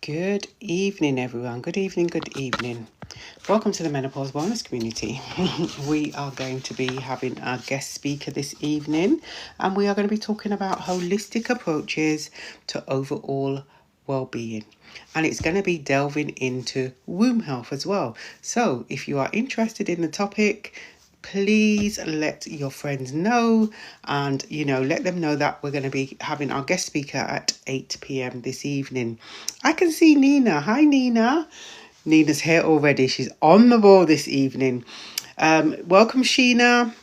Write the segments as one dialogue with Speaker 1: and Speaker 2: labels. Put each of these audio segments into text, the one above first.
Speaker 1: Good evening, everyone. Good evening, good evening. Welcome to the Menopause Wellness Community. We are going to be having our guest speaker this evening, and we are going to be talking about holistic approaches to overall well-being. And it's going to be delving into womb health as well. So if you are interested in the topic, please let your friends know and let them know that we're going to be having our guest speaker at 8 p.m. this evening. I can see Nina. Hi, Nina. Nina's here already. She's on the ball this evening. Welcome, Sheena.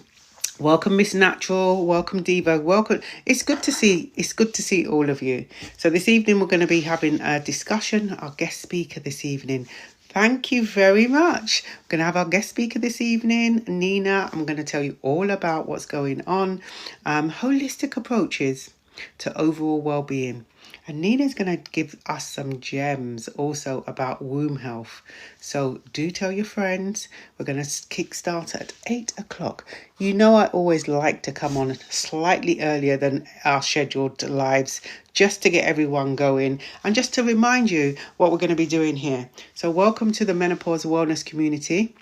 Speaker 1: Welcome, Miss Natural. Welcome, Diva. Welcome. It's good to see all of you. So this evening we're going to be having a discussion. Our guest speaker this evening. Thank you very much. We're going to have our guest speaker this evening, Nina. I'm going to tell you all about what's going on. Holistic approaches to overall well-being. And Nina's going to give us some gems also about womb health. So do tell your friends. We're going to kickstart at 8 o'clock. You know, I always like to come on slightly earlier than our scheduled lives, just to get everyone going and just to remind you what we're going to be doing here. So welcome to the Menopause Wellness Community.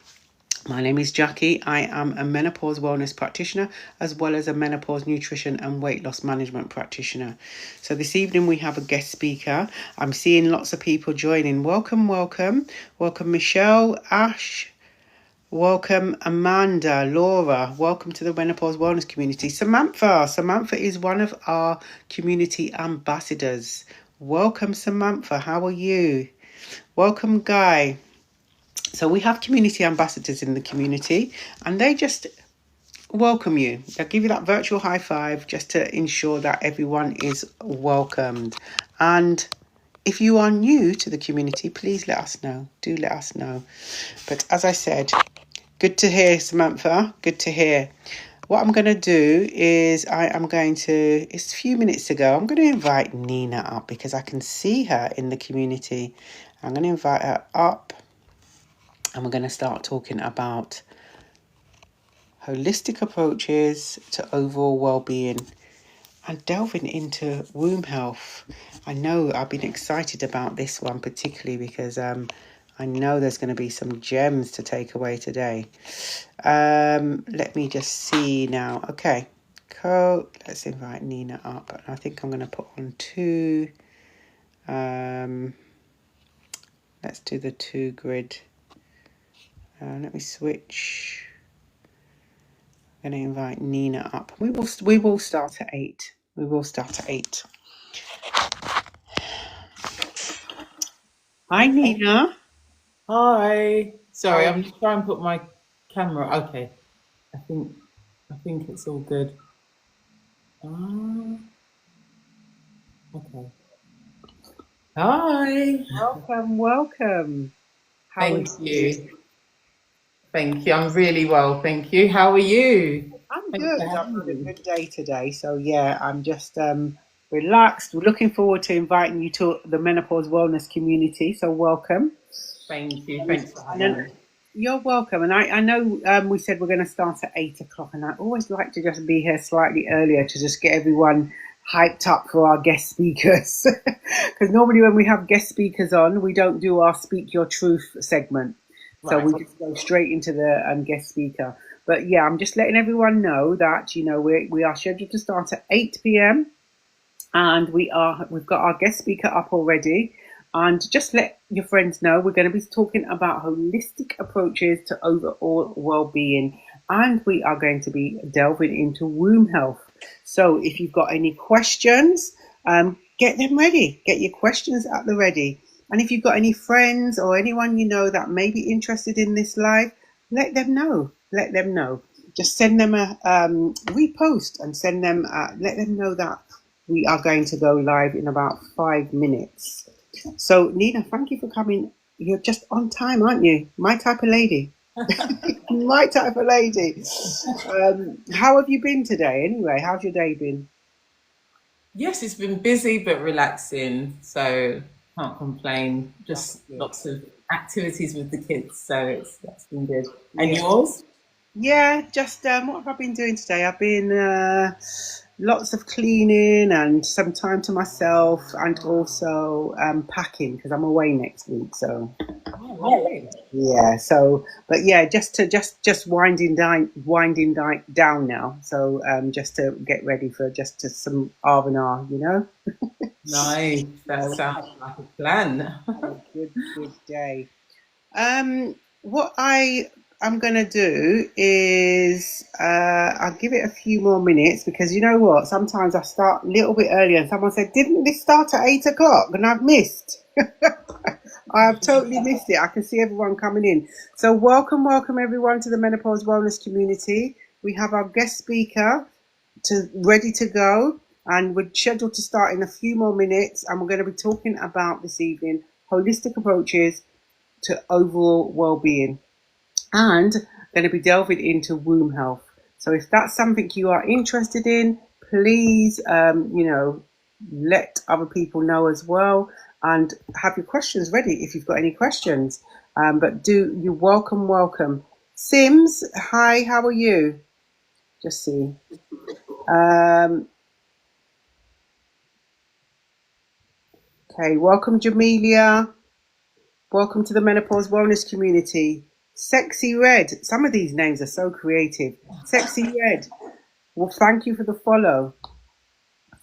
Speaker 1: My name is Jackie. I am a menopause wellness practitioner as well as a menopause nutrition and weight loss management practitioner. So this evening we have a guest speaker. I'm seeing lots of people joining. Welcome. Welcome, Michelle, Ash. Welcome, Amanda, Laura. Welcome to the Menopause Wellness Community. Samantha is one of our community ambassadors. Welcome, Samantha. How are you? Welcome, Guy. So we have community ambassadors in the community, and they just welcome you. They'll give you that virtual high five just to ensure that everyone is welcomed. And if you are new to the community, please let us know. Do let us know. But as I said, good to hear, Samantha. Good to hear. What I'm going to do is it's a few minutes ago, I'm going to invite Nina up because I can see her in the community. I'm going to invite her up. And we're going to start talking about holistic approaches to overall well-being and delving into womb health. I know I've been excited about this one particularly because I know there's going to be some gems to take away today. Let me just see now. Okay, cool. Let's invite Nina up. And I think I'm going to put on two. Let's do the 2 grid. Let me switch. I'm going to invite Nina up. We will start at 8. We will start at 8. Hi, Nina.
Speaker 2: Hi. Sorry, I'm just trying to put my camera. Okay. I think it's all good. Okay. Hi.
Speaker 1: Welcome. How are
Speaker 2: Thank you. Thank you. I'm really well, thank you. How are you?
Speaker 1: I'm
Speaker 2: Thanks
Speaker 1: good.
Speaker 2: for
Speaker 1: I've
Speaker 2: having
Speaker 1: had a
Speaker 2: me.
Speaker 1: good day today. So yeah, I'm just relaxed. We're looking forward to inviting you to the Menopause Wellness Community. So welcome.
Speaker 2: Thank you.
Speaker 1: And,
Speaker 2: Thanks for
Speaker 1: and
Speaker 2: having
Speaker 1: then
Speaker 2: me.
Speaker 1: you're welcome. And I know we said we're going to start at 8 o'clock, and I always like to just be here slightly earlier to just get everyone hyped up for our guest speakers. Because normally when we have guest speakers on, we don't do our Speak Your Truth segment. So
Speaker 2: Right.
Speaker 1: we just go straight into the guest speaker. But yeah, I'm just letting everyone know that, we are scheduled to start at 8 p.m. and we've got our guest speaker up already. And just let your friends know we're going to be talking about holistic approaches to overall well-being, and we are going to be delving into womb health. So if you've got any questions, get them ready. Get your questions at the ready. And if you've got any friends or anyone you know that may be interested in this live, let them know. Let them know. Just send them a repost and let them know that we are going to go live in about 5 minutes. So, Nina, thank you for coming. You're just on time, aren't you? My type of lady. My type of lady. How have you been today anyway? How's your day been?
Speaker 2: Yes, it's been busy but relaxing, so can't complain.
Speaker 1: That's
Speaker 2: Just
Speaker 1: good.
Speaker 2: lots of activities with the kids, so that's been good. And
Speaker 1: Yeah.
Speaker 2: yours?
Speaker 1: Yeah, just what have I been doing today? I've been lots of cleaning and some time to myself, and also packing because I'm away next week. So
Speaker 2: Oh, lovely.
Speaker 1: yeah, so but yeah, just winding down now. So just to get ready for just to some R&R, you know.
Speaker 2: Nice. That
Speaker 1: So
Speaker 2: sounds like a plan.
Speaker 1: have a good day. What I'm gonna do is I'll give it a few more minutes because you know what? Sometimes I start a little bit earlier, and someone said, "Didn't this start at 8 o'clock?" And I've missed. I've totally missed it. I can see everyone coming in. So welcome everyone to the Menopause Wellness community. We have our guest speaker ready to go, and we're scheduled to start in a few more minutes. And we're going to be talking about this evening holistic approaches to overall well-being, and going to be delving into womb health. So if that's something you are interested in, please let other people know as well, and have your questions ready if you've got any questions. But do you welcome Sims? Hi, how are you? Just see. Okay, welcome Jamelia. Welcome to the Menopause Wellness community. Sexy Red. Some of these names are so creative. Sexy Red. Well, thank you for the follow.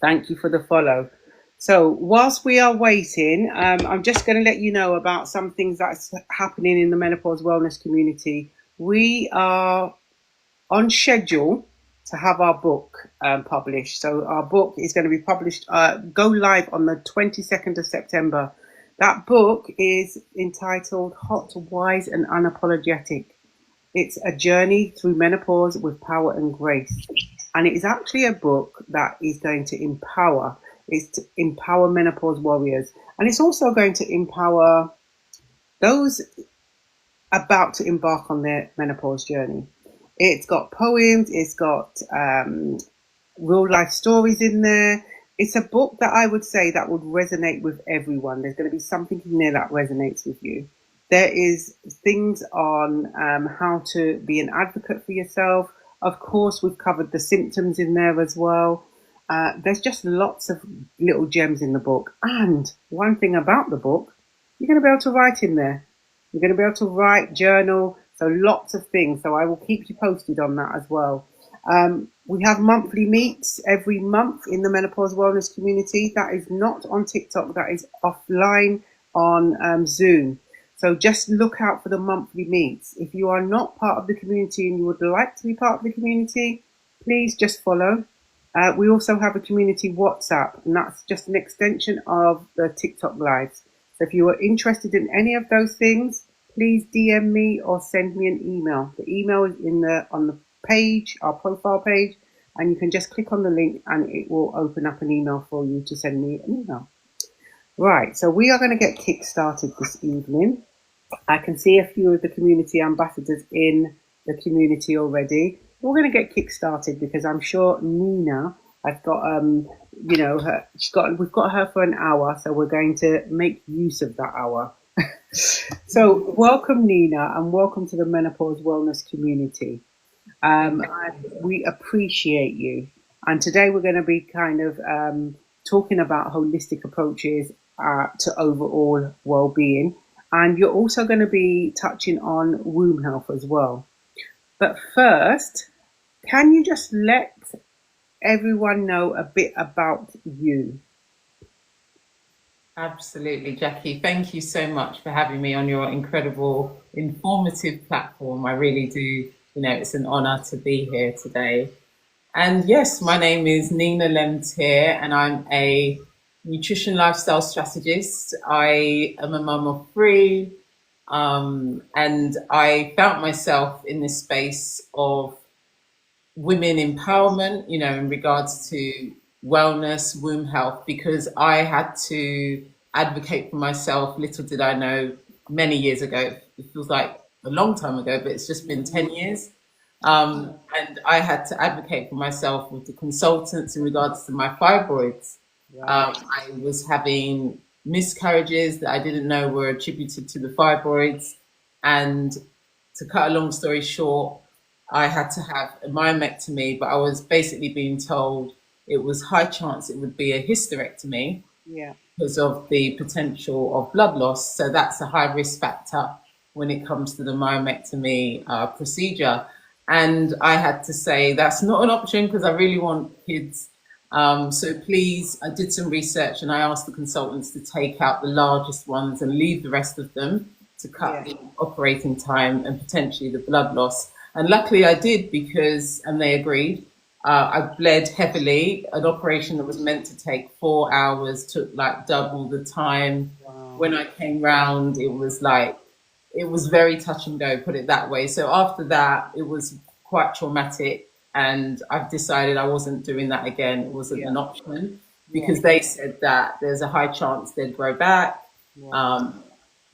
Speaker 1: Thank you for the follow. So, whilst we are waiting, I'm just going to let you know about some things that's happening in the Menopause Wellness community. We are on schedule to have our book published. So, our book is going to be published, go live on the 22nd of September. That book is entitled Hot, Wise, and Unapologetic. It's a journey through menopause with power and grace. And it is actually a book that is going to empower. It's to empower menopause warriors. And it's also going to empower those about to embark on their menopause journey. It's got poems, it's got real life stories in there. It's a book that I would say that would resonate with everyone. There's going to be something in there that resonates with you. There is things on how to be an advocate for yourself. Of course, we've covered the symptoms in there as well. There's just lots of little gems in the book. And one thing about the book, you're going to be able to write in there. You're going to be able to write, journal, so lots of things. So I will keep you posted on that as well. We have monthly meets every month in the Menopause Wellness community. That is not on TikTok, that is offline on Zoom. So just look out for the monthly meets. If you are not part of the community and you would like to be part of the community, please just follow. We also have a community WhatsApp, and that's just an extension of the TikTok lives. So if you are interested in any of those things, please DM me or send me an email. The email is on the page, our profile page, and you can just click on the link and it will open up an email for you to send me an email. Right, so we are going to get kick started this evening. I can see a few of the community ambassadors in the community already. We're going to get kick started because I'm sure Nina has got we've got her for an hour, so we're going to make use of that hour. So welcome Nina, and welcome to the Menopause Wellness community. We appreciate you, and today we're going to be kind of talking about holistic approaches to overall well-being, and you're also going to be touching on womb health as well. But first, can you just let everyone know a bit about you?
Speaker 2: Absolutely, Jackie. Thank you so much for having me on your incredible, informative platform. I really do, it's an honor to be here today. And yes, my name is Nina Lemtir, and I'm a nutrition lifestyle strategist. I am a mum of three, and I found myself in this space of women empowerment, in regards to wellness, womb health, because I had to advocate for myself. Little did I know many years ago, it feels like a long time ago, but it's just been 10 years. And I had to advocate for myself with the consultants in regards to my fibroids. I was having miscarriages that I didn't know were attributed to the fibroids. And to cut a long story short, I had to have a myomectomy, but I was basically being told it was high chance it would be a hysterectomy
Speaker 1: Yeah.
Speaker 2: because of the potential of blood loss. So that's a high risk factor when it comes to the myomectomy procedure. And I had to say that's not an option because I really want kids. So please, I did some research and I asked the consultants to take out the largest ones and leave the rest of them to cut
Speaker 1: Yeah.
Speaker 2: the operating time and potentially the blood loss. And luckily I did and they agreed. I bled heavily. An operation that was meant to take 4 hours took like double the time.
Speaker 1: Wow.
Speaker 2: When I came round, it was very touch and go, put it that way. So after that, it was quite traumatic. And I've decided I wasn't doing that again. It wasn't an option because they said that there's a high chance they'd grow back.
Speaker 1: Yeah.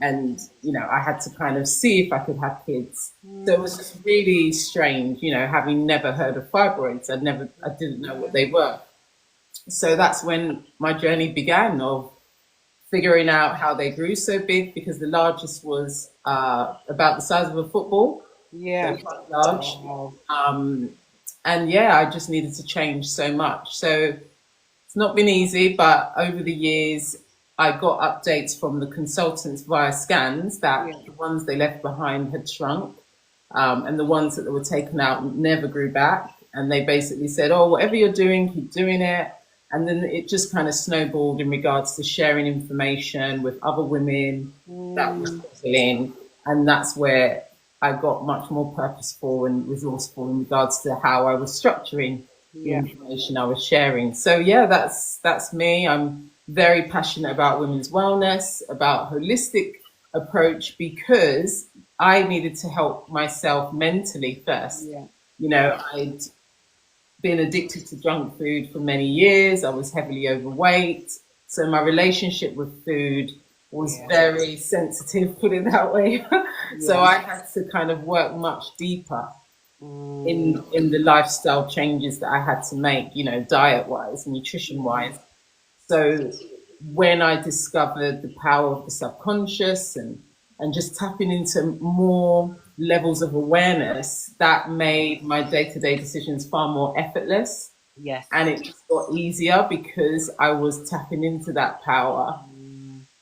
Speaker 2: And, I had to kind of see if I could have kids. So it was just really strange, having never heard of fibroids. I didn't know what they were. So that's when my journey began of figuring out how they grew so big, because the largest was about the size of a football.
Speaker 1: Yeah.
Speaker 2: So quite large.
Speaker 1: Wow.
Speaker 2: And yeah, I just needed to change so much. So it's not been easy, but over the years, I got updates from the consultants via scans that the ones they left behind had shrunk, and the ones that were taken out never grew back. And they basically said, oh, whatever you're doing, keep doing it. And then it just kind of snowballed in regards to sharing information with other women that was fulfilling. And that's where I got much more purposeful and resourceful in regards to how I was structuring the information I was sharing. So yeah, that's me. I'm very passionate about women's wellness, about holistic approach, because I needed to help myself mentally first. I'd been addicted to junk food for many years. I was heavily overweight. So my relationship with food was very sensitive, put it that way. So I had to kind of work much deeper in the lifestyle changes that I had to make, diet wise, nutrition wise. So when I discovered the power of the subconscious and just tapping into more levels of awareness, that made my day-to-day decisions far more effortless.
Speaker 1: Yes.
Speaker 2: And it just got easier because I was tapping into that power.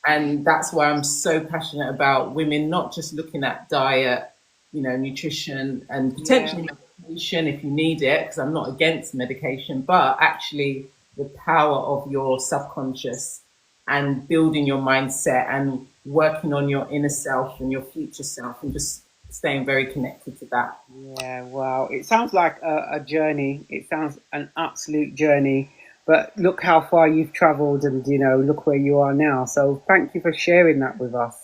Speaker 2: And that's why I'm so passionate about women, not just looking at diet, nutrition and potentially medication if you need it, because I'm not against medication, but actually the power of your subconscious and building your mindset and working on your inner self and your future self and just staying very connected to that.
Speaker 1: Yeah, wow. It sounds like a journey. It sounds an absolute journey. But look how far you've traveled and, look where you are now. So thank you for sharing that with us.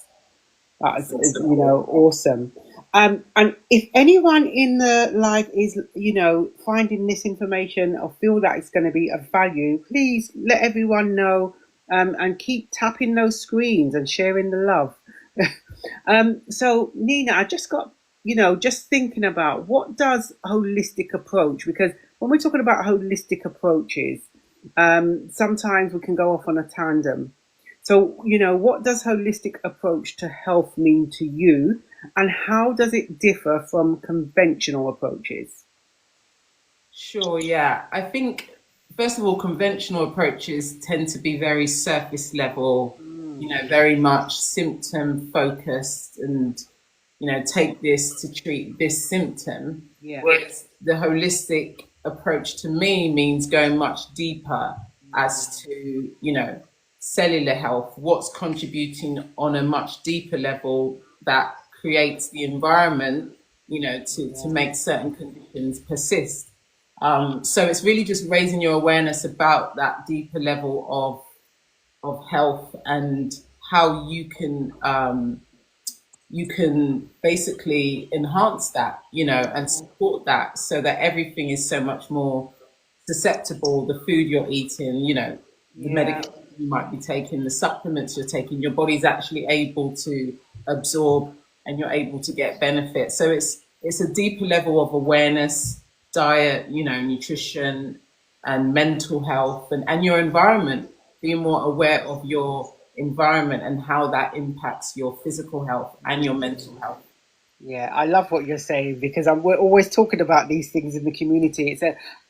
Speaker 1: That's, awesome. And if anyone in the live is, finding this information or feel that it's going to be of value, please let everyone know, and keep tapping those screens and sharing the love. So Nina, I just got, just thinking about what does holistic approach, because when we're talking about holistic approaches, sometimes we can go off on a tandem. So, what does holistic approach to health mean to you, and how does it differ from conventional approaches?
Speaker 2: Sure, yeah. I think, first of all, conventional approaches tend to be very surface level, very much symptom focused and, take this to treat this symptom.
Speaker 1: Yeah.
Speaker 2: Whereas the holistic approach to me means going much deeper as to, cellular health, what's contributing on a much deeper level that creates the environment, to make certain conditions persist. So it's really just raising your awareness about that deeper level of health and how you can basically enhance that, and support that so that everything is so much more susceptible. The food you're eating, the medication you might be taking, the supplements you're taking, your body's actually able to absorb and you're able to get benefit. So it's a deeper level of awareness, diet, nutrition and mental health and your environment, being more aware of your environment and how that impacts your physical health and your mental health.
Speaker 1: Yeah, I love what you're saying because we're always talking about these things in the community.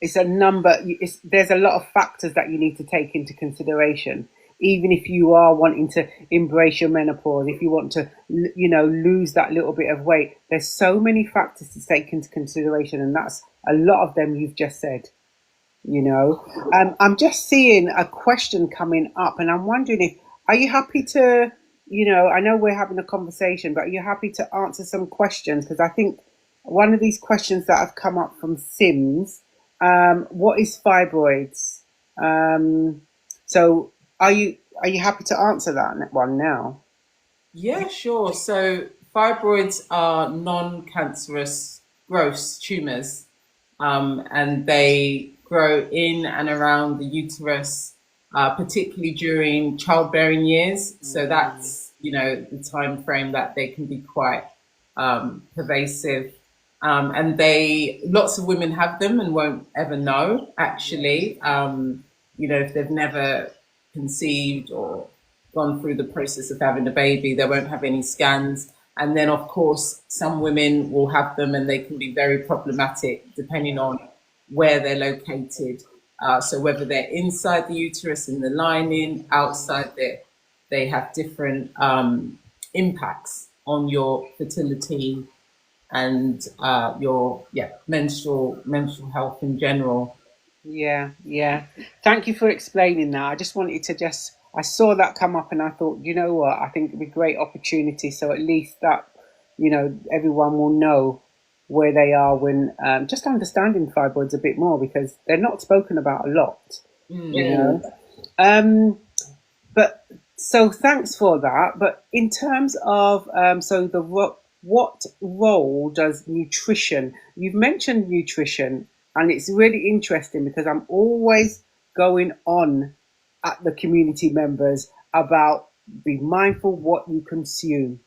Speaker 1: It's a number. There's a lot of factors that you need to take into consideration. Even if you are wanting to embrace your menopause, if you want to, lose that little bit of weight, there's so many factors to take into consideration, and that's a lot of them you've just said. you know. I'm just seeing a question coming up, and I'm wondering if are you happy to, I know we're having a conversation, but are you happy to answer some questions? Because I think one of these questions that have come up from Sims, what is fibroids? Um, so are you happy to answer that one now?
Speaker 2: Yeah, sure. So fibroids are non-cancerous gross tumors, and they grow in and around the uterus, particularly during childbearing years. So that's, the time frame that they can be quite pervasive. And lots of women have them and won't ever know, actually, if they've never conceived or gone through the process of having a baby, they won't have any scans. And then, of course, some women will have them and they can be very problematic depending on where they're located. So whether they're inside the uterus, in the lining, outside there, they have different impacts on your fertility and your menstrual health in general.
Speaker 1: Yeah, yeah. Thank you for explaining that. I just wanted to I saw that come up and I thought, you know what, I think it'd be a great opportunity. So at least that, everyone will know where they are when just understanding fibroids a bit more because they're not spoken about a lot, you know. But so thanks for that. But in terms of what role does nutrition? You've mentioned nutrition, and it's really interesting because I'm always going on at the community members about be mindful what you consume.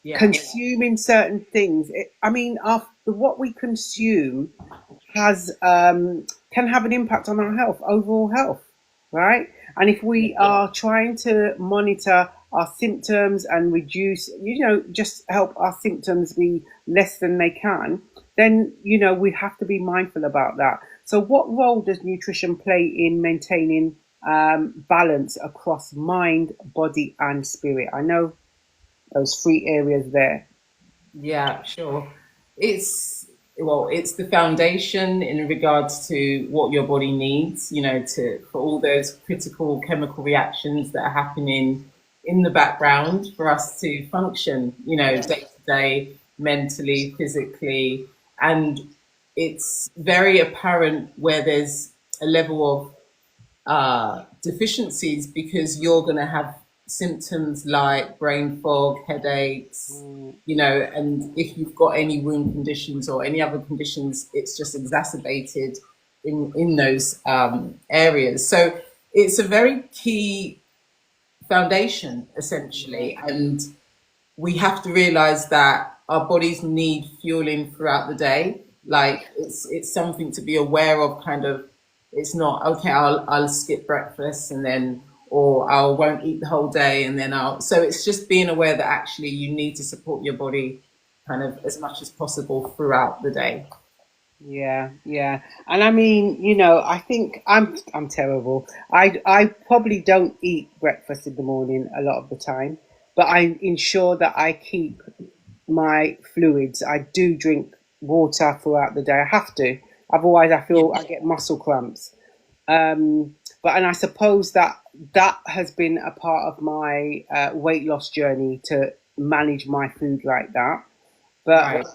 Speaker 2: Yeah.
Speaker 1: Consuming certain things. I mean, after what we consume has can have an impact on our health, overall health, right? And if we are trying to monitor our symptoms and reduce, just help our symptoms be less than they can, then we have to be mindful about that. So, what role does nutrition play in maintaining balance across mind, body, and spirit? I know those three areas there.
Speaker 2: Yeah, sure. It's the foundation in regards to what your body needs, for all those critical chemical reactions that are happening in the background for us to function, day to day, mentally, physically. And it's very apparent where there's a level of deficiencies because you're going to have symptoms like brain fog, headaches, and if you've got any wound conditions or any other conditions, it's just exacerbated in those areas. So it's a very key foundation, essentially. And we have to realize that our bodies need fueling throughout the day. Like it's something to be aware of. Kind of, it's not okay. I'll skip breakfast and then, or I won't eat the whole day and then I'll. So it's just being aware that actually you need to support your body, kind of as much as possible throughout the day.
Speaker 1: Yeah, yeah. And I mean, I think I'm terrible. I probably don't eat breakfast in the morning a lot of the time, but I ensure that I keep my fluids. I do drink water throughout the day. I have to. Otherwise I feel I get muscle cramps. And I suppose that has been a part of my weight loss journey to manage my food like that. But
Speaker 2: Right.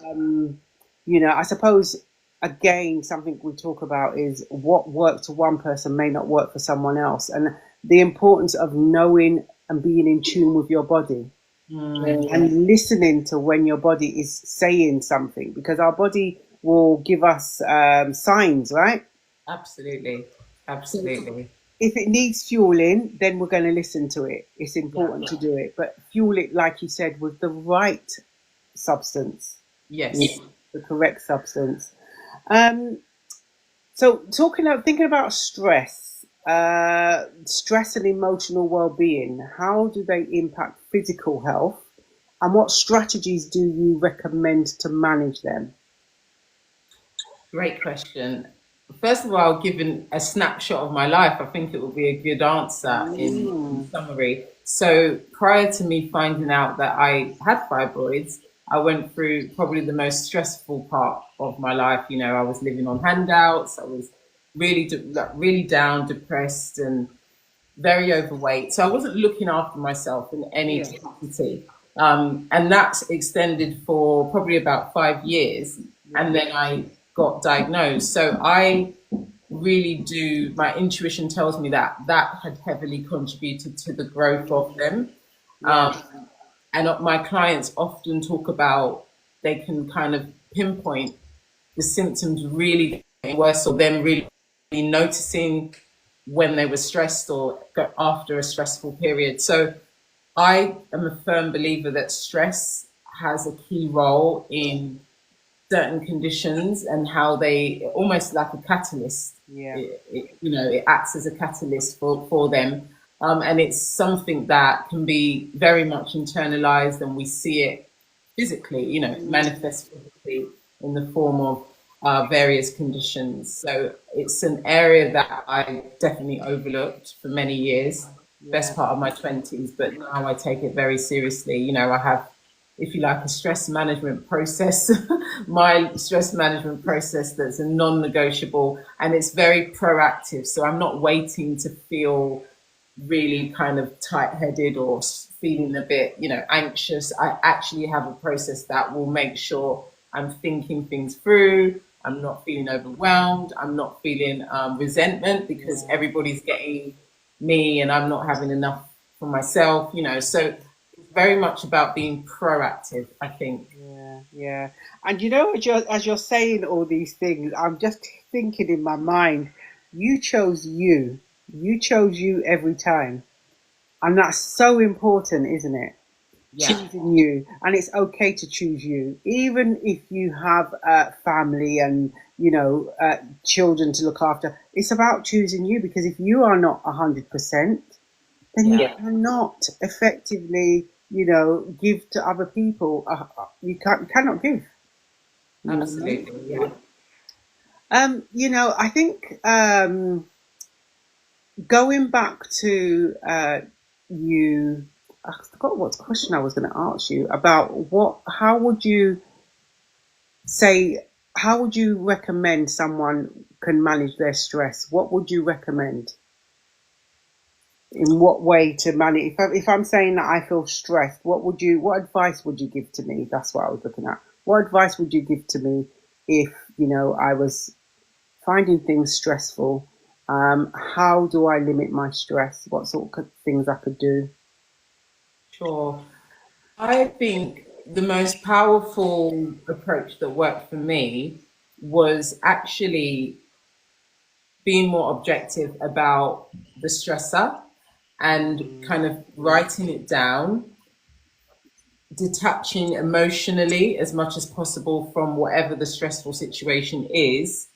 Speaker 1: I suppose again something we talk about is what works for one person may not work for someone else, and the importance of knowing and being in tune with your body and listening to when your body is saying something, because our body will give us signs, right?
Speaker 2: Absolutely.
Speaker 1: So
Speaker 2: Absolutely.
Speaker 1: if it needs fueling, then we're going to listen to it. It's
Speaker 2: Yeah.
Speaker 1: important to do it, but fuel it, like you said, with the right substance,
Speaker 2: Yes.
Speaker 1: the correct substance. Um, so thinking about stress and emotional well-being, how do they impact physical health and what strategies do you recommend to manage them?
Speaker 2: Great question. First of all, given a snapshot of my life, I think it would be a good answer in summary. So prior to me finding out that I had fibroids, I went through probably the most stressful part of my life. You know, I was living on handouts. I was really down, depressed, and very overweight. So I wasn't looking after myself in any capacity. And that's extended for probably about 5 years. And then I got diagnosed. So I really do, my intuition tells me that that had heavily contributed to the growth of them. And my clients often talk about, they can kind of pinpoint the symptoms really getting worse, or them really noticing when they were stressed or after a stressful period. So I am a firm believer that stress has a key role in certain conditions and how they almost like a catalyst. It acts as a catalyst for them. And it's something that can be very much internalized, and we see it physically, manifest physically in the form of various conditions. So it's an area that I definitely overlooked for many years, best part of my 20s, but now I take it very seriously. I have, if you like, a stress management process, my stress management process that's a non-negotiable, and it's very proactive. So I'm not waiting to feel really kind of tight-headed or feeling a bit, anxious. I actually have a process that will make sure I'm thinking things through. I'm not feeling overwhelmed. I'm not feeling resentment because everybody's getting me and I'm not having enough for myself, So it's very much about being proactive, I think.
Speaker 1: Yeah. And as you're saying all these things, I'm just thinking in my mind, you chose you. You chose you every time. And that's so important, isn't it? Choosing you. And it's okay to choose you, even if you have a family and children to look after. It's about choosing you, because if you are not 100%, then you cannot effectively give to other people. You cannot give.
Speaker 2: Absolutely.
Speaker 1: I think going back to you, I forgot what question I was going to ask you about. How would you recommend someone can manage their stress? What would you recommend? In what way to manage? If I'm saying that I feel stressed, what advice would you give to me? That's what I was looking at. What advice would you give to me if I was finding things stressful? How do I limit my stress? What sort of things I could do?
Speaker 2: Sure. I think the most powerful approach that worked for me was actually being more objective about the stressor and kind of writing it down, detaching emotionally as much as possible from whatever the stressful situation is,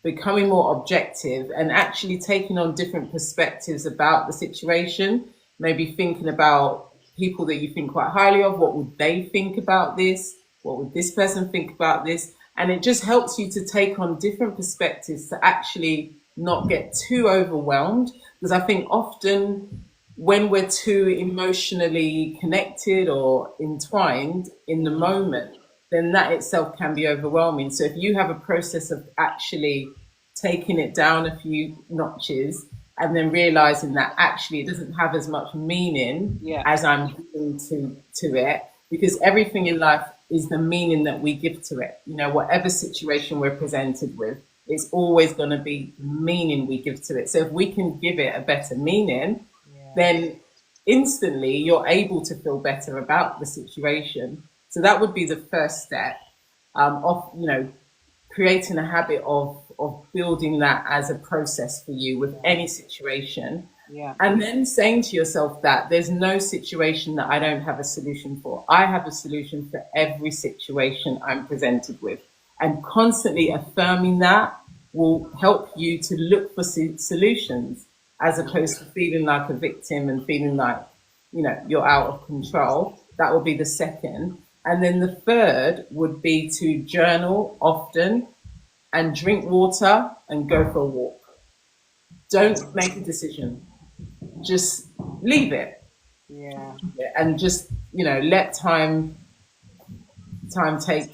Speaker 2: becoming more objective and actually taking on different perspectives about the situation, maybe thinking about people that you think quite highly of. What would they think about this? What would this person think about this? And it just helps you to take on different perspectives to actually not get too overwhelmed. Because I think often when we're too emotionally connected or entwined in the moment, then that itself can be overwhelming. So if you have a process of actually taking it down a few notches and then realizing that actually it doesn't have as much meaning as I'm giving to it, because everything in life is the meaning that we give to it. Whatever situation we're presented with, it's always going to be the meaning we give to it. So if we can give it a better meaning, then instantly you're able to feel better about the situation. So that would be the first step of creating a habit of building that as a process for you with any situation. And then saying to yourself that there's no situation that I don't have a solution for. I have a solution for every situation I'm presented with. And constantly affirming that will help you to look for solutions, as opposed to feeling like a victim and feeling like, you're out of control. That would be the second. And then the third would be to journal often and drink water and go for a walk. Don't make a decision. Just leave it.
Speaker 1: Yeah.
Speaker 2: And just, let time take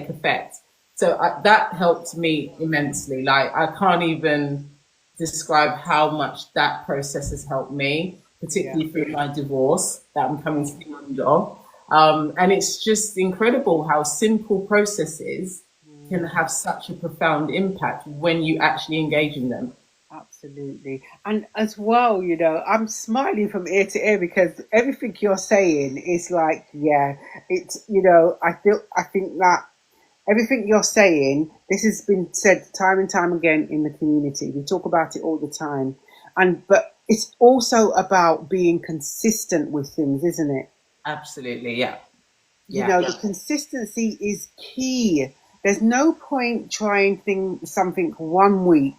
Speaker 2: effect. So that helped me immensely. Like, I can't even describe how much that process has helped me, particularly through my divorce that I'm coming to the end of. And it's just incredible how simple processes can have such a profound impact when you actually engage in them.
Speaker 1: Absolutely. And as well, I'm smiling from ear to ear because everything you're saying is like, yeah, it's, I think that everything you're saying, this has been said time and time again in the community. We talk about it all the time. But it's also about being consistent with things, isn't it?
Speaker 2: Absolutely. Yeah.
Speaker 1: The consistency is key. There's no point trying something 1 week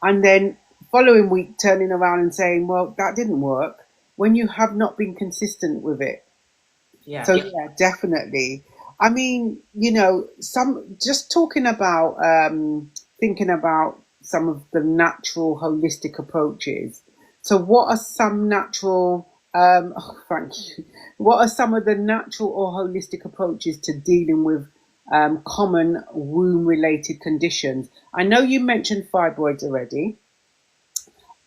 Speaker 1: and then following week turning around and saying, well, that didn't work, when you have not been consistent with it.
Speaker 2: Yeah.
Speaker 1: So yeah, definitely. I mean, just talking about thinking about some of the natural holistic approaches. So what are some natural thank you. What are some of the natural or holistic approaches to dealing with common womb-related conditions? I know you mentioned fibroids already.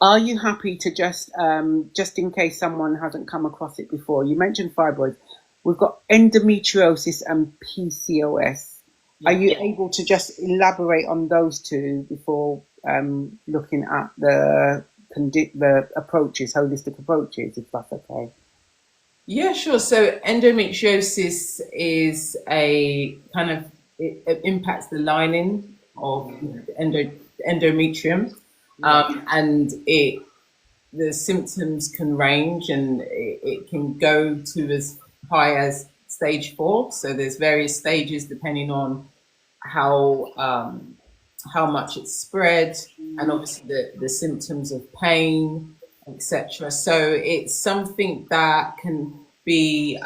Speaker 1: Are you happy to just in case someone hasn't come across it before, you mentioned fibroids. We've got endometriosis and PCOS. Are you able to just elaborate on those two before looking at the approaches, holistic approaches, if that's okay?
Speaker 2: Yeah, sure. So endometriosis is a kind of, it impacts the lining of endometrium, and the symptoms can range, and it can go to as high as stage 4. So there's various stages depending on how much it's spread, and obviously the symptoms of pain, etc. So it's something that can be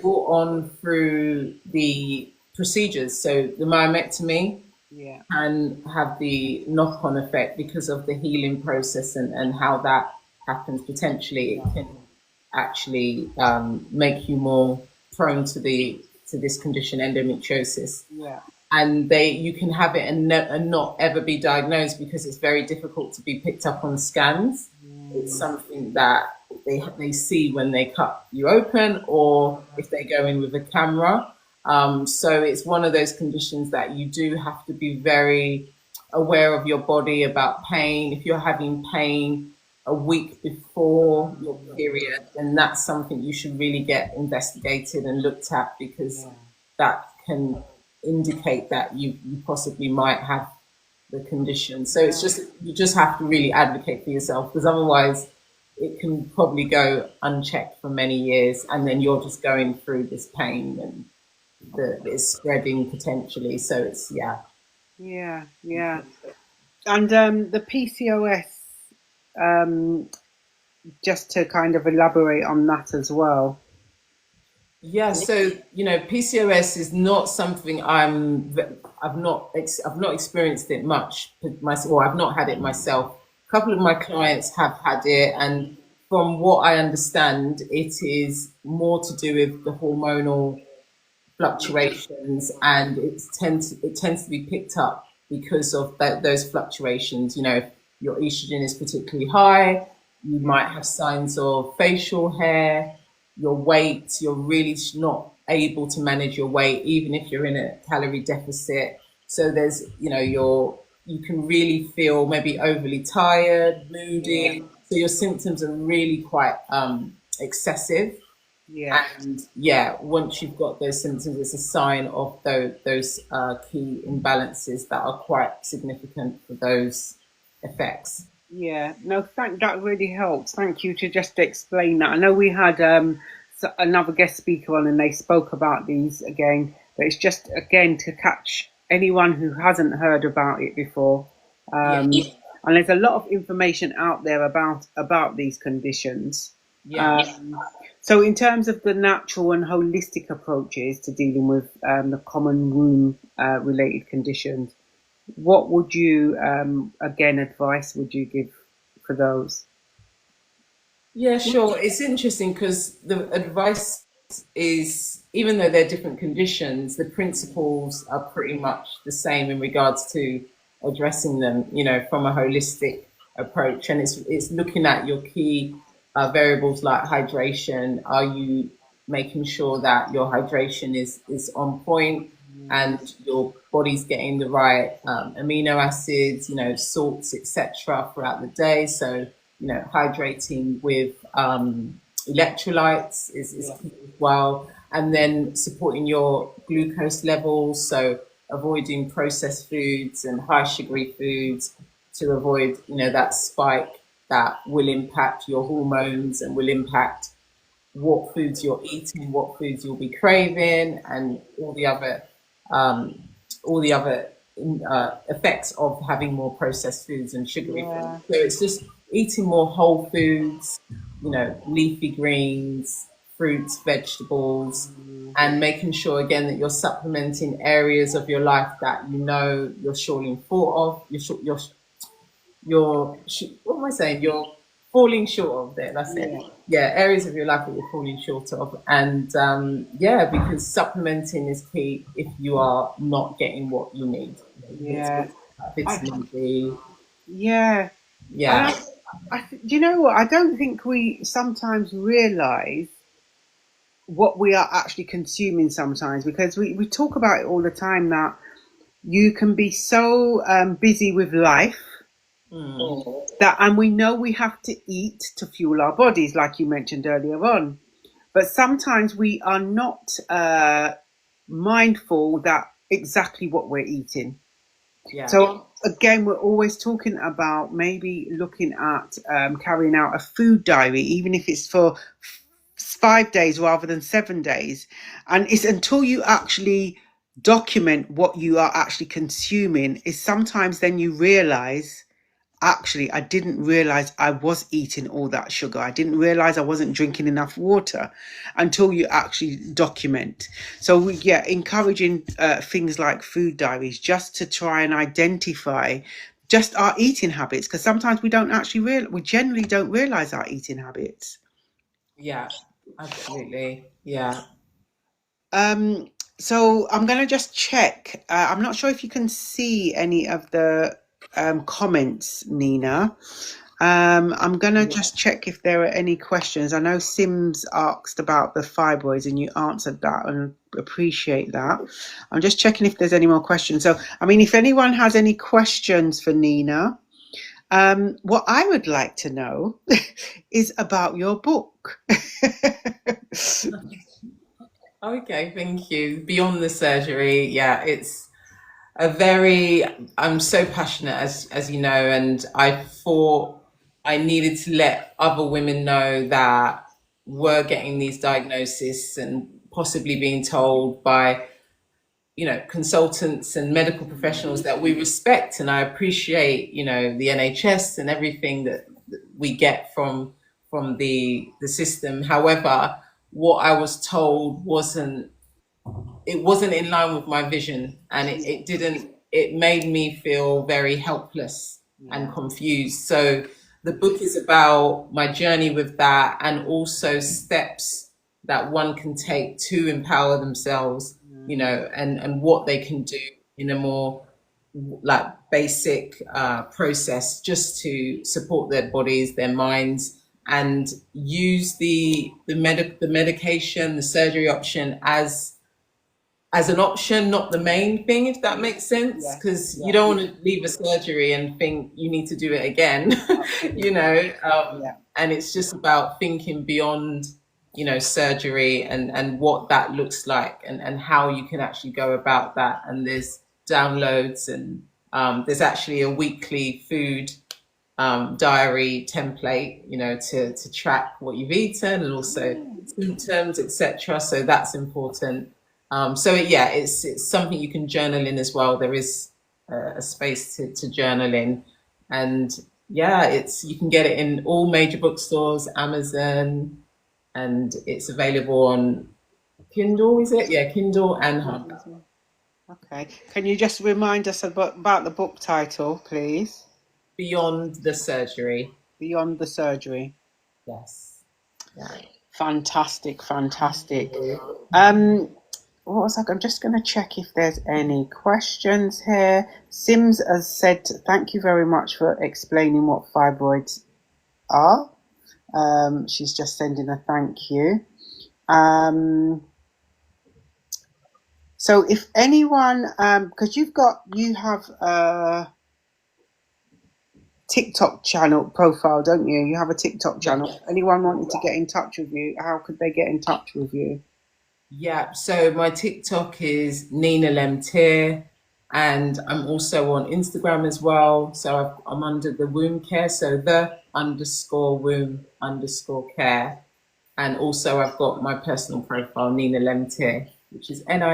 Speaker 2: brought on through the procedures. So the myomectomy can have the knock-on effect because of the healing process and how that happens. Potentially, it can actually make you more prone to this condition, endometriosis. And you can have it and not ever be diagnosed because it's very difficult to be picked up on scans. It's something that they see when they cut you open, or if they go in with a camera. So it's one of those conditions that you do have to be very aware of your body about pain. If you're having pain a week before your period, then that's something you should really get investigated and looked at, because that can indicate that you possibly might have the condition. So it's just, you just have to really advocate for yourself, because otherwise it can probably go unchecked for many years, and then you're just going through this pain and it's spreading potentially. So it's
Speaker 1: and the PCOS, just to kind of elaborate on that as well.
Speaker 2: Yeah, so PCOS is not something I've not experienced it much myself, or I've not had it myself. A couple of my clients have had it, and from what I understand, it is more to do with the hormonal fluctuations, and it tends to be picked up because of those fluctuations. If your estrogen is particularly high, you might have signs of facial hair. Your weight, you're really not able to manage your weight, even if you're in a calorie deficit. So there's, you can really feel maybe overly tired, moody. So your symptoms are really quite excessive. And once you've got those symptoms, it's a sign of those key imbalances that are quite significant for those effects.
Speaker 1: That really helps. Thank you to just explain that. I know we had another guest speaker on and they spoke about these again, but it's just again to catch anyone who hasn't heard about it before. And there's a lot of information out there about these conditions.
Speaker 2: Yeah.
Speaker 1: So, in terms of the natural and holistic approaches to dealing with the common womb related conditions, what would you, again, advice would you give for those?
Speaker 2: Yeah, sure. It's interesting because the advice is, even though they're different conditions, the principles are pretty much the same in regards to addressing them, from a holistic approach. And it's looking at your key variables like hydration. Are you making sure that your hydration is on point and your body's getting the right amino acids, salts, etc. throughout the day? So hydrating with electrolytes is key as well. And then supporting your glucose levels. So avoiding processed foods and high sugary foods to avoid, that spike that will impact your hormones and will impact what foods you're eating, what foods you'll be craving, and um, all the other effects of having more processed foods and sugary foods.
Speaker 1: Yeah.
Speaker 2: So it's just eating more whole foods, leafy greens, fruits, vegetables, and making sure again that you're supplementing areas of your life that you're falling short of. What am I saying? You're falling short of there. That's it.
Speaker 1: Yeah.
Speaker 2: Yeah, areas of your life that you're falling short of, and yeah, because supplementing is key if you are not getting what you need. It's
Speaker 1: Yeah. I,
Speaker 2: vitamin D.
Speaker 1: yeah. And
Speaker 2: Yeah,
Speaker 1: do you know what? I don't think we sometimes realize what we are actually consuming sometimes, because we talk about it all the time that you can be so busy with life that, and we know we have to eat to fuel our bodies, like you mentioned earlier on. But sometimes we are not mindful that exactly what we're eating.
Speaker 2: yeah,
Speaker 1: So again, we're always talking about maybe looking at carrying out a food diary, even if it's for 5 days rather than 7 days. And it's until you actually document what you are actually consuming, is sometimes then you realize, actually, I didn't realize I was eating all that sugar. I didn't realize I wasn't drinking enough water, until you actually document. So yeah, encouraging things like food diaries, just to try and identify just our eating habits, because sometimes we don't actually we generally don't realize our eating habits.
Speaker 2: yeah, absolutely. Yeah.
Speaker 1: Um, so I'm going to just check. I'm not sure if you can see any of the comments, Nina. I'm going to just check if there are any questions. I know Sims asked about the fibroids and you answered that, and appreciate that. I'm just checking if there's any more questions. So, I mean, if anyone has any questions for Nina, what I would like to know is about your book.
Speaker 2: Okay, thank you. Beyond the surgery, yeah, it's I'm so passionate, as you know, and I thought I needed to let other women know that were getting these diagnoses and possibly being told by, consultants and medical professionals that we respect, and I appreciate, the NHS and everything that we get from the system. However, what I was told wasn't in line with my vision, and it made me feel very helpless and confused. So the book is about my journey with that, and also steps that one can take to empower themselves, and what they can do in a more like basic process, just to support their bodies, their minds, and use the medication, the surgery option as an option, not the main thing, if that makes sense. Because you don't want to leave a surgery and think you need to do it again, and it's just about thinking beyond, surgery, and what that looks like, and how you can actually go about that. And there's downloads, and there's actually a weekly food diary template, to track what you've eaten, and also symptoms, etc. So that's important. So it's something you can journal in as well. There is a space to journal in, and Yeah, you can get it in all major bookstores, Amazon, and it's available on Kindle, is it? Yeah, Kindle and hardback.
Speaker 1: Okay. Can you just remind us about the book title, please?
Speaker 2: Beyond the Surgery.
Speaker 1: Beyond the Surgery.
Speaker 2: Yes. Yeah.
Speaker 1: Fantastic, fantastic. Um, what was I'm just going to check if there's any questions here. Sims has said, thank you very much for explaining what fibroids are. She's just sending a thank you. So if anyone, because you have a TikTok channel profile, don't you? You have a TikTok channel.
Speaker 2: Yes.
Speaker 1: Anyone wanting to get in touch with you, how could they get in touch with you?
Speaker 2: Yeah. So my TikTok is Nina Lemtir, and I'm also on Instagram as well. So I'm under the womb care. So the_womb_care. And also I've got my personal profile, Nina Lemtir, which is Nina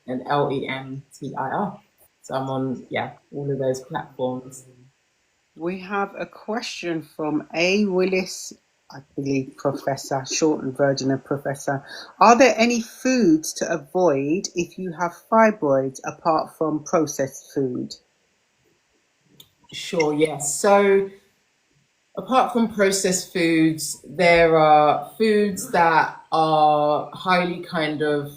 Speaker 2: and Lemtir. So I'm on, all of those platforms.
Speaker 1: We have a question from A. Willis, I believe professor, shortened version of professor. Are there any foods to avoid if you have fibroids apart from processed food?
Speaker 2: Sure, yes. So apart from processed foods, there are foods that are highly kind of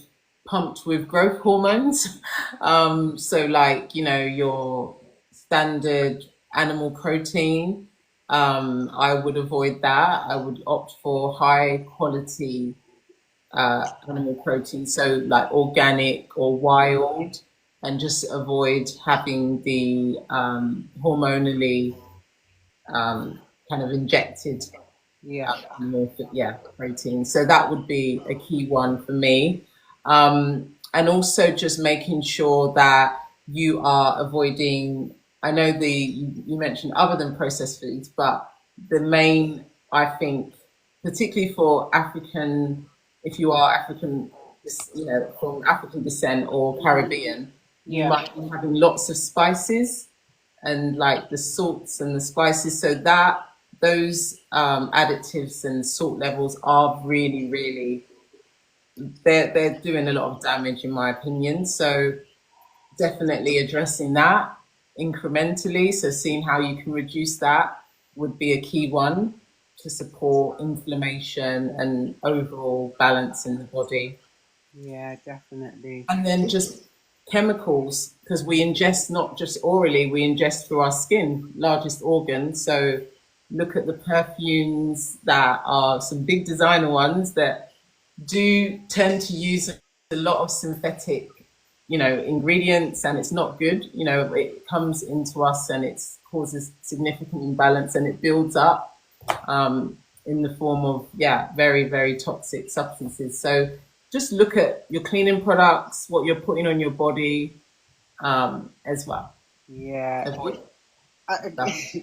Speaker 2: pumped with growth hormones. So like, your standard animal protein, I would avoid that. I would opt for high quality animal protein, so like organic or wild, and just avoid having the hormonally kind of injected
Speaker 1: Yeah.
Speaker 2: animal, protein. So that would be a key one for me. And also just making sure that you are avoiding. I know you mentioned other than processed foods, but the main, I think, particularly for African, if you are African, from African descent or Caribbean, you
Speaker 1: Yeah.
Speaker 2: might be having lots of spices and like the salts and the spices. So that those additives and salt levels are really, really, they're doing a lot of damage in my opinion. So definitely addressing that incrementally. So seeing how you can reduce that would be a key one to support inflammation and overall balance in the body.
Speaker 1: Yeah, definitely.
Speaker 2: And then just chemicals, because we ingest not just orally, we ingest through our skin, largest organ. So look at the perfumes that are some big designer ones that do tend to use a lot of synthetic, ingredients, and it's not good. It comes into us and it causes significant imbalance, and it builds up in the form of very, very toxic substances. So just look at your cleaning products, what you're putting on your body, as well.
Speaker 1: Yeah.
Speaker 2: Avoid stuff.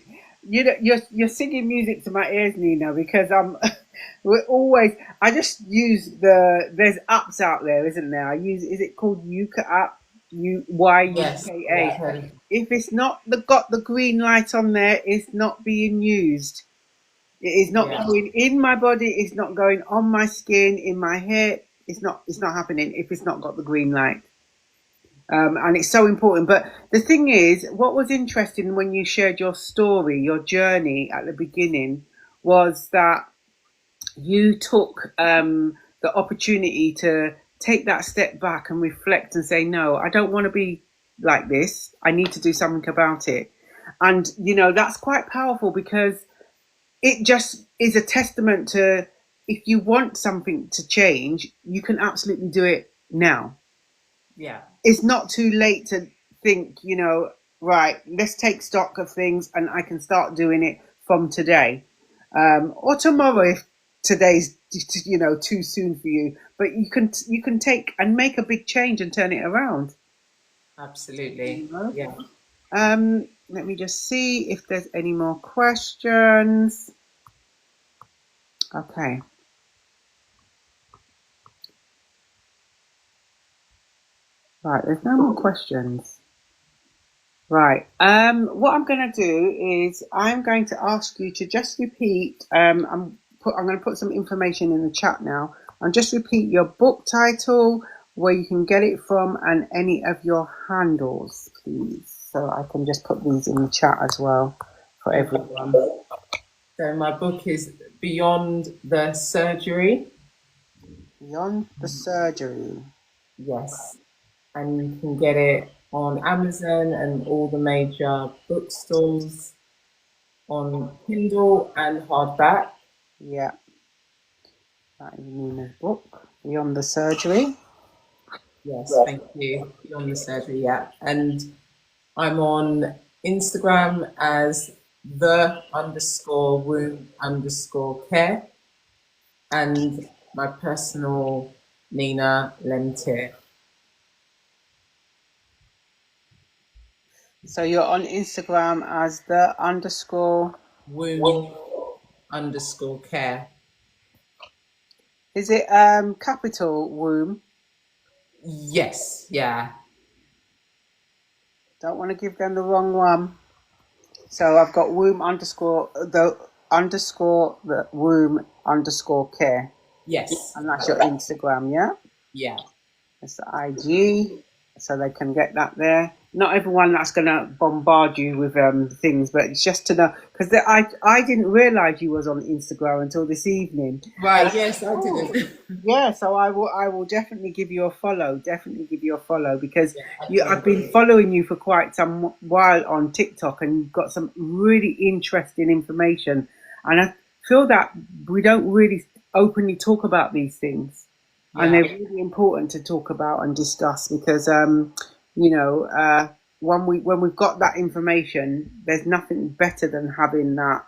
Speaker 1: You're singing music to my ears, Nina, because we're always. I just use there's apps out there, isn't there? I use. Is it called Yuka app?
Speaker 2: Yes,
Speaker 1: YUKA.
Speaker 2: yeah,
Speaker 1: If it's not got the green light on there, it's not being used. It is not
Speaker 2: yeah,
Speaker 1: going in my body. It's not going on my skin, in my hair. It's not. It's not happening if it's not got the green light. And it's so important. But the thing is, what was interesting when you shared your story, your journey at the beginning, was that you took the opportunity to take that step back and reflect and say, no, I don't want to be like this. I need to do something about it. And, that's quite powerful because it just is a testament to if you want something to change, you can absolutely do it now.
Speaker 2: yeah,
Speaker 1: It's not too late to think, right, let's take stock of things and I can start doing it from today. Or tomorrow if today's too soon for you. But you can take and make a big change and turn it around.
Speaker 2: absolutely. Yeah.
Speaker 1: Let me just see if there's any more questions. Okay. Right, there's no more questions. Right. What I'm going to do is I'm going to ask you to just repeat. I'm going to put some information in the chat now, and just repeat your book title, where you can get it from, and any of your handles, please. So I can just put these in the chat as well for everyone.
Speaker 2: So my book is Beyond the Surgery.
Speaker 1: Beyond the Surgery.
Speaker 2: Yes. And you can get it on Amazon and all the major bookstores, on Kindle and hardback.
Speaker 1: Yeah. That is Nina's book, Beyond the Surgery.
Speaker 2: Yes, thank you. Beyond the Surgery, yeah. And I'm on Instagram as the_womb_care and my personal Nina Lemtir.
Speaker 1: So you're on Instagram as
Speaker 2: the_womb_care.
Speaker 1: Is it capital womb?
Speaker 2: Yes, yeah.
Speaker 1: Don't want to give them the wrong one. So I've got womb underscore the womb underscore care.
Speaker 2: Yes.
Speaker 1: And that's your Instagram, yeah?
Speaker 2: Yeah.
Speaker 1: That's the IG. So they can get that there. Not everyone that's going to bombard you with things, but it's just to know, because I didn't realise you was on Instagram until this evening.
Speaker 2: Right, yes, I didn't.
Speaker 1: Yeah, so I will definitely give you a follow. Definitely give you a follow, because I've been following you for quite some while on TikTok, and you've got some really interesting information. And I feel that we don't really openly talk about these things, and they're really important to talk about and discuss, because when we've got that information, there's nothing better than having that.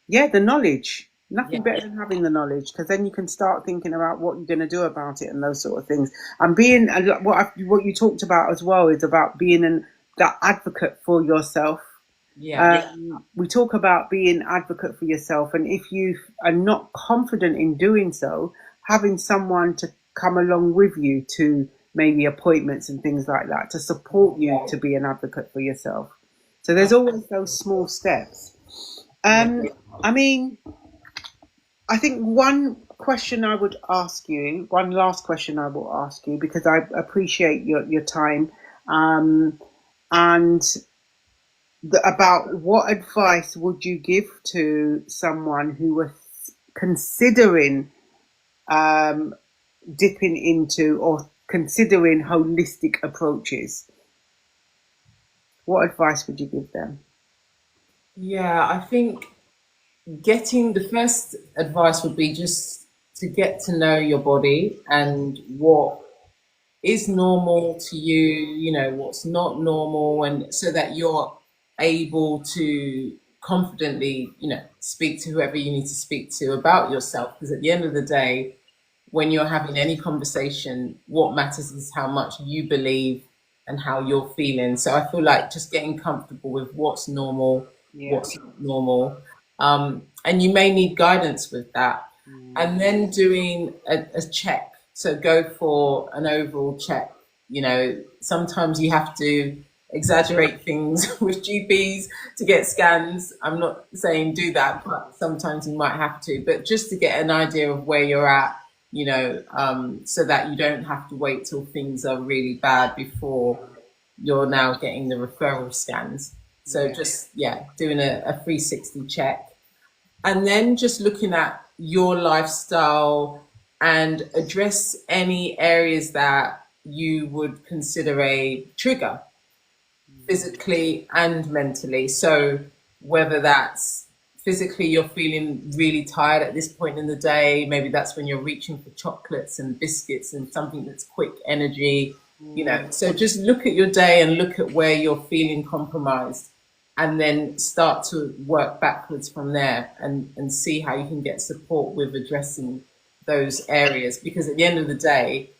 Speaker 1: The knowledge. Nothing better than having the knowledge, because then you can start thinking about what you're going to do about it and those sort of things. And being what you talked about as well is about being that advocate for yourself. We talk about being advocate for yourself, and if you are not confident in doing so, having someone to come along with you to maybe appointments and things like that to support you to be an advocate for yourself. So there's always those small steps. I mean, I think one last question I will ask you, because I appreciate your time, and about what advice would you give to someone who was considering dipping into or considering holistic approaches? What advice would you give them?
Speaker 2: Yeah, I think the first advice would be just to get to know your body and what is normal to you, what's not normal, and so that you're able to confidently, speak to whoever you need to speak to about yourself. Because at the end of the day, when you're having any conversation, what matters is how much you believe and how you're feeling. So I feel like just getting comfortable with what's normal, what's not normal. And you may need guidance with that. And then doing a check. So go for an overall check. Sometimes you have to exaggerate things with GPs to get scans. I'm not saying do that, but sometimes you might have to. But just to get an idea of where you're at, so that you don't have to wait till things are really bad before you're now getting the referral scans. So just, doing a 360 check. And then just looking at your lifestyle and address any areas that you would consider a trigger, physically and mentally. So whether that's physically, you're feeling really tired at this point in the day, maybe that's when you're reaching for chocolates and biscuits and something that's quick energy, So just look at your day and look at where you're feeling compromised, and then start to work backwards from there and see how you can get support with addressing those areas. Because at the end of the day,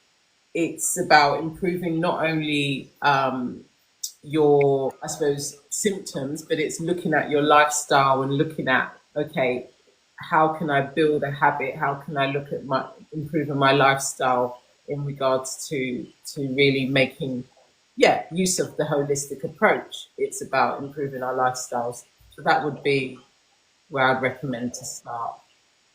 Speaker 2: it's about improving not only your, I suppose, symptoms, but it's looking at your lifestyle and looking at, okay, how can I build a habit? How can I look at improving my lifestyle in regards to really making use of the holistic approach. It's about improving our lifestyles. So that would be where I'd recommend to start.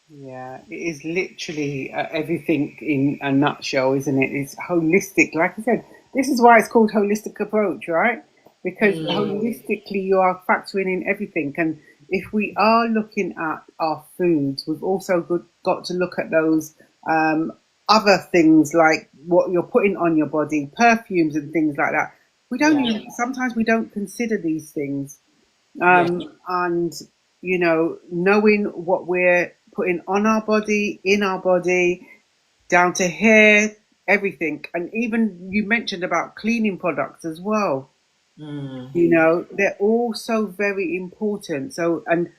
Speaker 1: Yeah, it is literally everything in a nutshell, isn't it? It's holistic. Like I said, this is why it's called holistic approach, right? Because holistically you are factoring in everything. And if we are looking at our foods, we've also got to look at those other things like what you're putting on your body, perfumes and things like that. We don't
Speaker 2: Yeah,
Speaker 1: even, sometimes we don't consider these things.
Speaker 2: yeah,
Speaker 1: And knowing what we're putting on our body, in our body, down to hair, everything. And even you mentioned about cleaning products as well. They're all so very important. So, and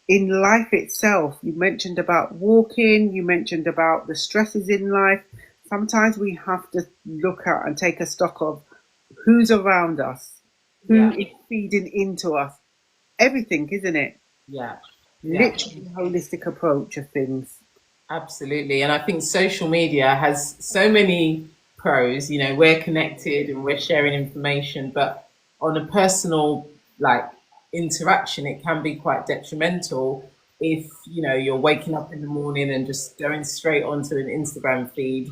Speaker 1: in life itself, you mentioned about walking, you mentioned about the stresses in life. Sometimes we have to look at and take a stock of who's around us, who
Speaker 2: yeah,
Speaker 1: is feeding into us, everything, isn't it?
Speaker 2: yeah, yeah.
Speaker 1: Literally holistic approach of things.
Speaker 2: Absolutely. And I think social media has so many pros. We're connected and we're sharing information, but on a personal like interaction, it can be quite detrimental if, you're waking up in the morning and just going straight onto an Instagram feed,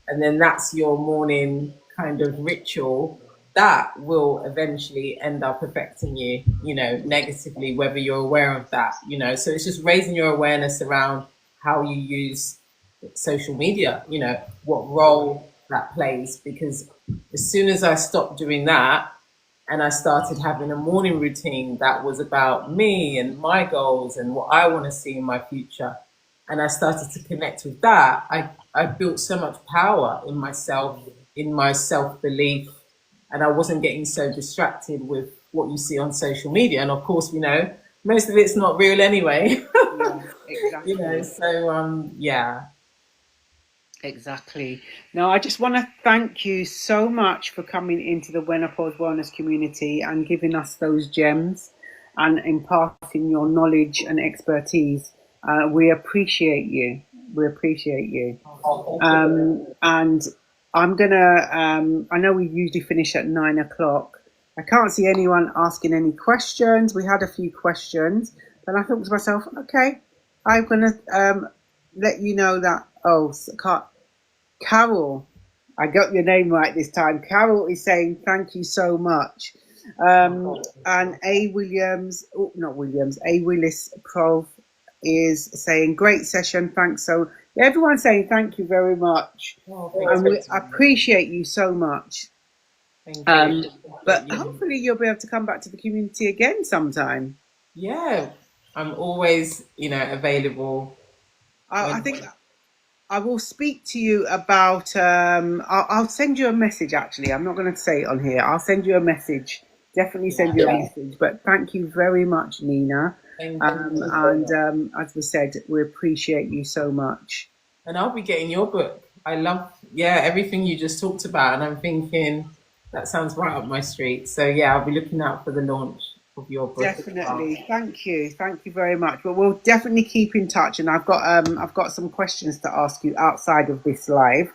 Speaker 2: and then that's your morning kind of ritual. That will eventually end up affecting you, negatively, whether you're aware of that. So it's just raising your awareness around how you use social media, what role that plays. Because as soon as I stopped doing that and I started having a morning routine that was about me and my goals and what I want to see in my future, and I started to connect with that, I built so much power in myself, in my self belief, and I wasn't getting so distracted with what you see on social media. And of course, most of it's not real anyway.
Speaker 1: Yeah, exactly.
Speaker 2: So yeah.
Speaker 1: Exactly. Now, I just want to thank you so much for coming into the Menopause Wellness community and giving us those gems and imparting your knowledge and expertise. We appreciate you. We appreciate you. And I'm gonna. I know we usually finish at 9 o'clock. I can't see anyone asking any questions. We had a few questions, but I thought to myself, okay, I'm gonna let you know that. Oh, Carol, I got your name right this time. Carol is saying thank you so much. And A. Williams, oh, not Williams, A. Willis Prof is saying great session. Thanks. So everyone's saying thank you very much. And we appreciate you so much.
Speaker 2: Thank you.
Speaker 1: But hopefully you'll be able to come back to the community again sometime.
Speaker 2: Yeah, I'm always, available.
Speaker 1: I think I will speak to you about. I'll send you a message. Actually, I'm not going to say it on here. I'll send you a message. Definitely send you a message. But thank you very much, Nina.
Speaker 2: Thank you.
Speaker 1: And as we said, we appreciate you so much.
Speaker 2: And I'll be getting your book. I love, everything you just talked about. And I'm thinking that sounds right up my street. So yeah, I'll be looking out for the launch of your book.
Speaker 1: Definitely. Thank you very much. But we'll definitely keep in touch, and I've got some questions to ask you outside of this live.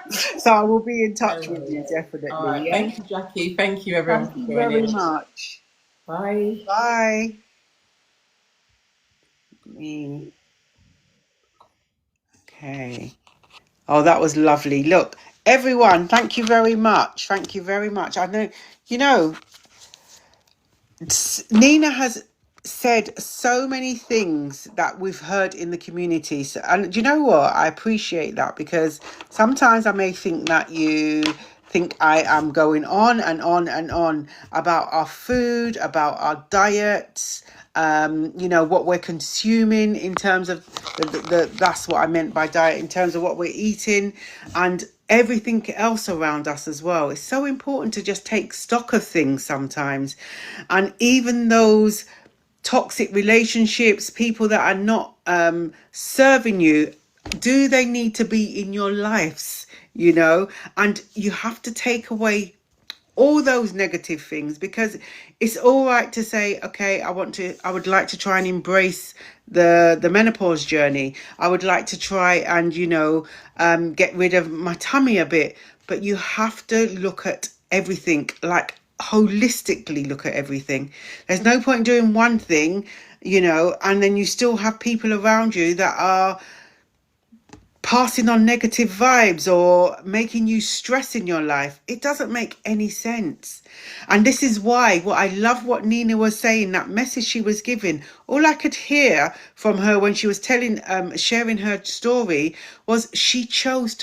Speaker 1: So I will be in touch with you, definitely.
Speaker 2: All right. Thank you, Jackie. Thank you, everyone.
Speaker 1: Thank you very much.
Speaker 2: Bye.
Speaker 1: Bye. Okay. Oh, that was lovely. Look, everyone, thank you very much. Thank you very much. I know, Nina has said so many things that we've heard in the community. So, and do you know what? I appreciate that, because sometimes I may think that you think I am going on and on and on about our food, about our diets, what we're consuming in terms of that's what I meant by diet, in terms of what we're eating and everything else around us as well. It's so important to just take stock of things sometimes. And even those toxic relationships, people that are not serving you, do they need to be in your lives? And you have to take away all those negative things, because it's all right to say, okay, I would like to try and embrace the menopause journey. I would like to try and get rid of my tummy a bit, but you have to look at everything, like holistically look at everything. There's no point doing one thing, and then you still have people around you that are passing on negative vibes or making you stress in your life. It doesn't make any sense. And this is why I love what Nina was saying, that message she was giving. All I could hear from her when she was sharing her story was she chose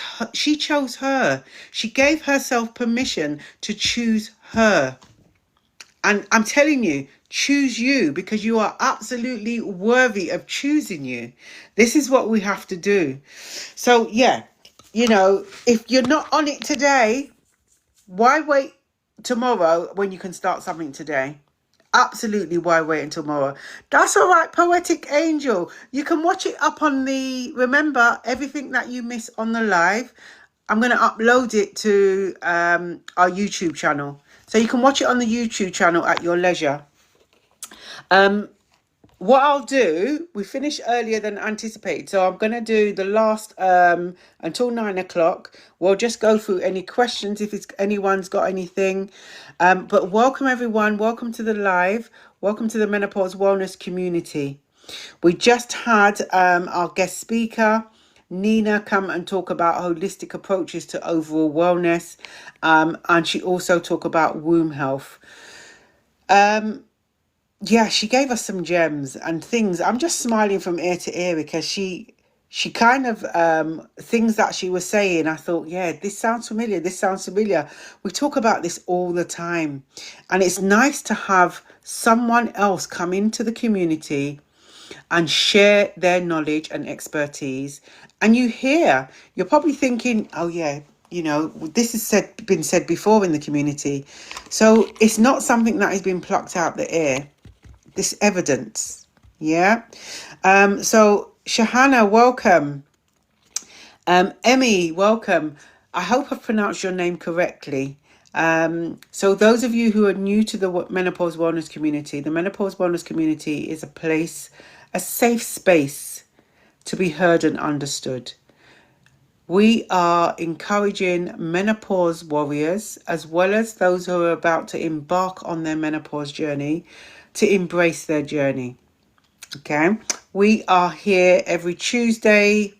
Speaker 1: her. She gave herself permission to choose her. And I'm telling you, choose you, because you are absolutely worthy of choosing you. This is what we have to do. So, yeah, if you're not on it today, why wait tomorrow when you can start something today? Absolutely, why wait until tomorrow? That's all right, Poetic Angel. You can watch it up on remember, everything that you miss on the live, I'm going to upload it to our YouTube channel. So you can watch it on the YouTube channel at your leisure. What I'll do, we finished earlier than anticipated, so I'm going to do the last until 9 o'clock. We'll just go through any questions if anyone's got anything. But welcome everyone, welcome to the live, welcome to the Menopause Wellness community. We just had our guest speaker, Nina, come and talk about holistic approaches to overall wellness, and she also talked about womb health. Yeah, she gave us some gems and things. I'm just smiling from ear to ear because she kind of things that she was saying, I thought, yeah, this sounds familiar. We talk about this all the time, and it's nice to have someone else come into the community and share their knowledge and expertise. And you're probably thinking, oh yeah, this has been said before in the community. So it's not something that has been plucked out the air. This evidence. Yeah. So Shahana, welcome. Emmy, welcome. I hope I've pronounced your name correctly. So those of you who are new to the Menopause Wellness community, the Menopause Wellness community is a safe space to be heard and understood. We are encouraging menopause warriors, as well as those who are about to embark on their menopause journey, to embrace their journey. Okay, we are here every Tuesday,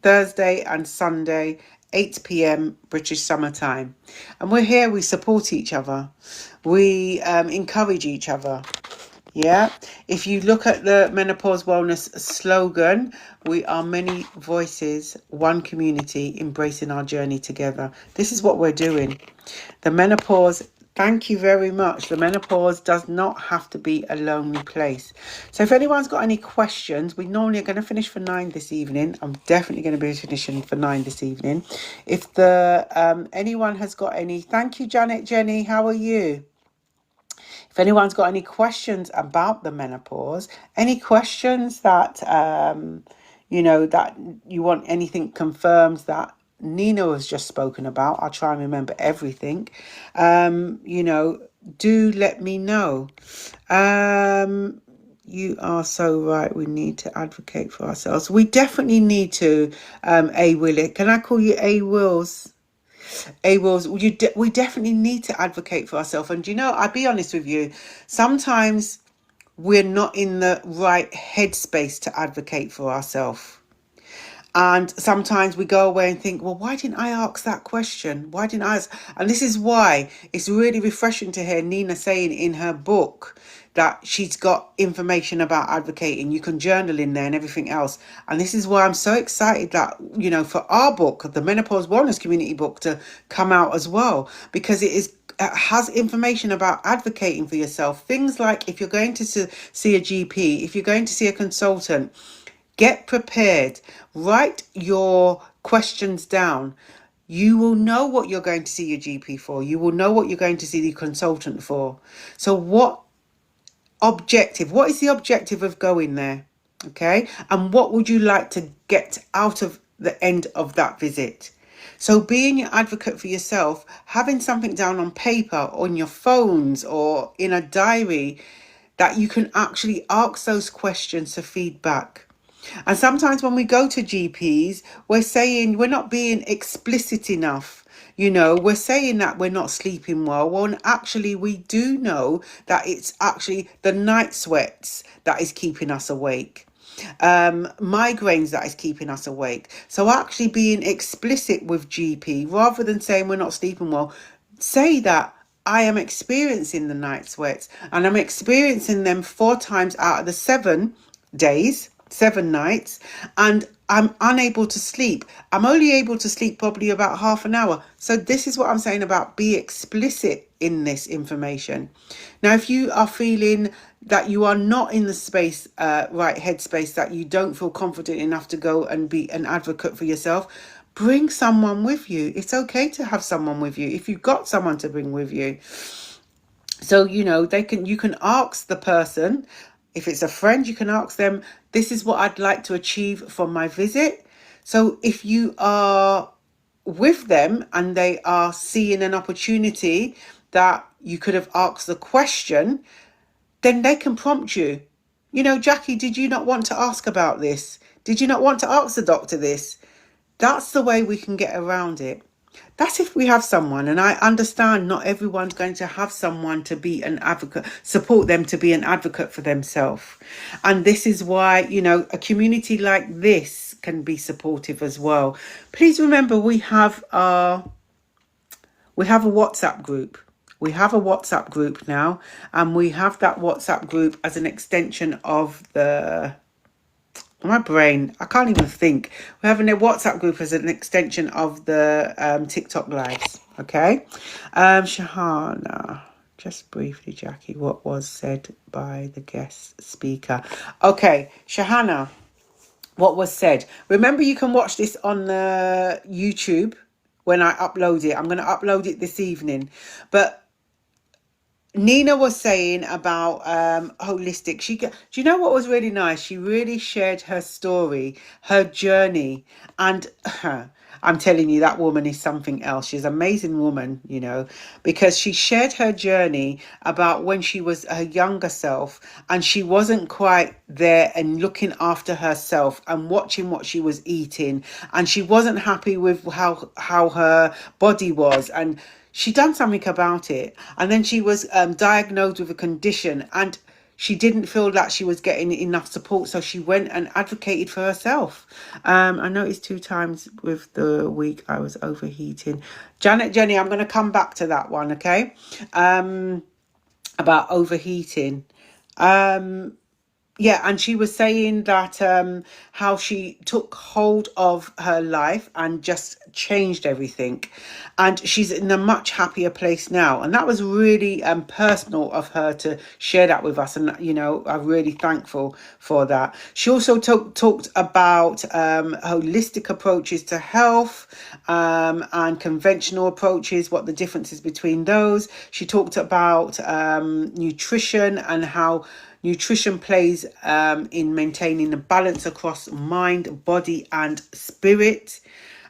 Speaker 1: Thursday and Sunday, 8 p.m. British Summer Time. And we're here, we support each other. We encourage each other. Yeah, if you look at the Menopause Wellness slogan, we are many voices, one community, embracing our journey together. This is what we're doing. The menopause, thank you very much. The menopause does not have to be a lonely place. So if anyone's got any questions, we normally are going to finish for 9 this evening. I'm definitely going to be finishing for 9 this evening. If anyone has got any, thank you, Janet Jenny. How are you? If anyone's got any questions about the menopause, any questions that, that you want anything confirmed that Nina has just spoken about, I'll try and remember everything, do let me know. You are so right. We need to advocate for ourselves. We definitely need to, A. Willie. Can I call you A. Wills? We definitely need to advocate for ourselves. And I'll be honest with you, sometimes we're not in the right headspace to advocate for ourselves. And sometimes we go away and think, well, why didn't I ask that question? Why didn't I ask? And this is why it's really refreshing to hear Nina saying in her book that she's got information about advocating. You can journal in there and everything else. And this is why I'm so excited that, for our book, the Menopause Wellness Community book, to come out as well, because it has information about advocating for yourself. Things like if you're going to see a GP, if you're going to see a consultant, get prepared. Write your questions down. You will know what you're going to see your GP for. You will know what you're going to see the consultant for. So what is the objective of going there? Okay. And what would you like to get out of the end of that visit? So being your advocate for yourself, having something down on paper, on your phones or in a diary, that you can actually ask those questions for feedback. And sometimes when we go to GPs, we're not being explicit enough. We're saying that we're not sleeping well. Well, and actually, we do know that it's actually the night sweats that is keeping us awake. Migraines that is keeping us awake. So actually being explicit with GP, rather than saying we're not sleeping well, say that I am experiencing the night sweats, and I'm experiencing them 4 times out of the 7 days, 7 nights, and I'm unable to sleep. I'm only able to sleep probably about half an hour. So this is what I'm saying about be explicit in this information. Now, if you are feeling that you are not in the space, right headspace, that you don't feel confident enough to go and be an advocate for yourself, bring someone with you. It's okay to have someone with you if you've got someone to bring with you. So, you can ask the person. If it's a friend, you can ask them, this is what I'd like to achieve from my visit. So if you are with them and they are seeing an opportunity that you could have asked the question, then they can prompt you. Jackie, did you not want to ask about this? Did you not want to ask the doctor this? That's the way we can get around it. That's if we have someone, and I understand not everyone's going to have someone to be an advocate, support them to be an advocate for themselves. And this is why, a community like this can be supportive as well. Please remember, we have a WhatsApp group. We have a WhatsApp group now, and we have that WhatsApp group as an extension of my brain. I can't even think. We're having a WhatsApp group as an extension of the TikTok lives. Okay. Shahana, just briefly, Jackie, what was said by the guest speaker? Okay, Shahana, what was said? Remember, you can watch this on the YouTube when I upload it. I'm going to upload it this evening. But Nina was saying about holistic. Do you know what was really nice? She really shared her story, her journey, and I'm telling you, that woman is something else. She's an amazing woman, because she shared her journey about when she was her younger self and she wasn't quite there and looking after herself and watching what she was eating, and she wasn't happy with how her body was, and she done something about it, and then she was diagnosed with a condition, and she didn't feel that she was getting enough support, so she went and advocated for herself. I noticed 2 times with the week I was overheating. Jenny, I'm going to come back to that one, okay? About overheating. Yeah, and she was saying that how she took hold of her life and just changed everything, and she's in a much happier place now. And that was really personal of her to share that with us, and I'm really thankful for that. She also talked about holistic approaches to health and conventional approaches, what the difference is between those. She talked about nutrition and how nutrition plays in maintaining a balance across mind, body and spirit.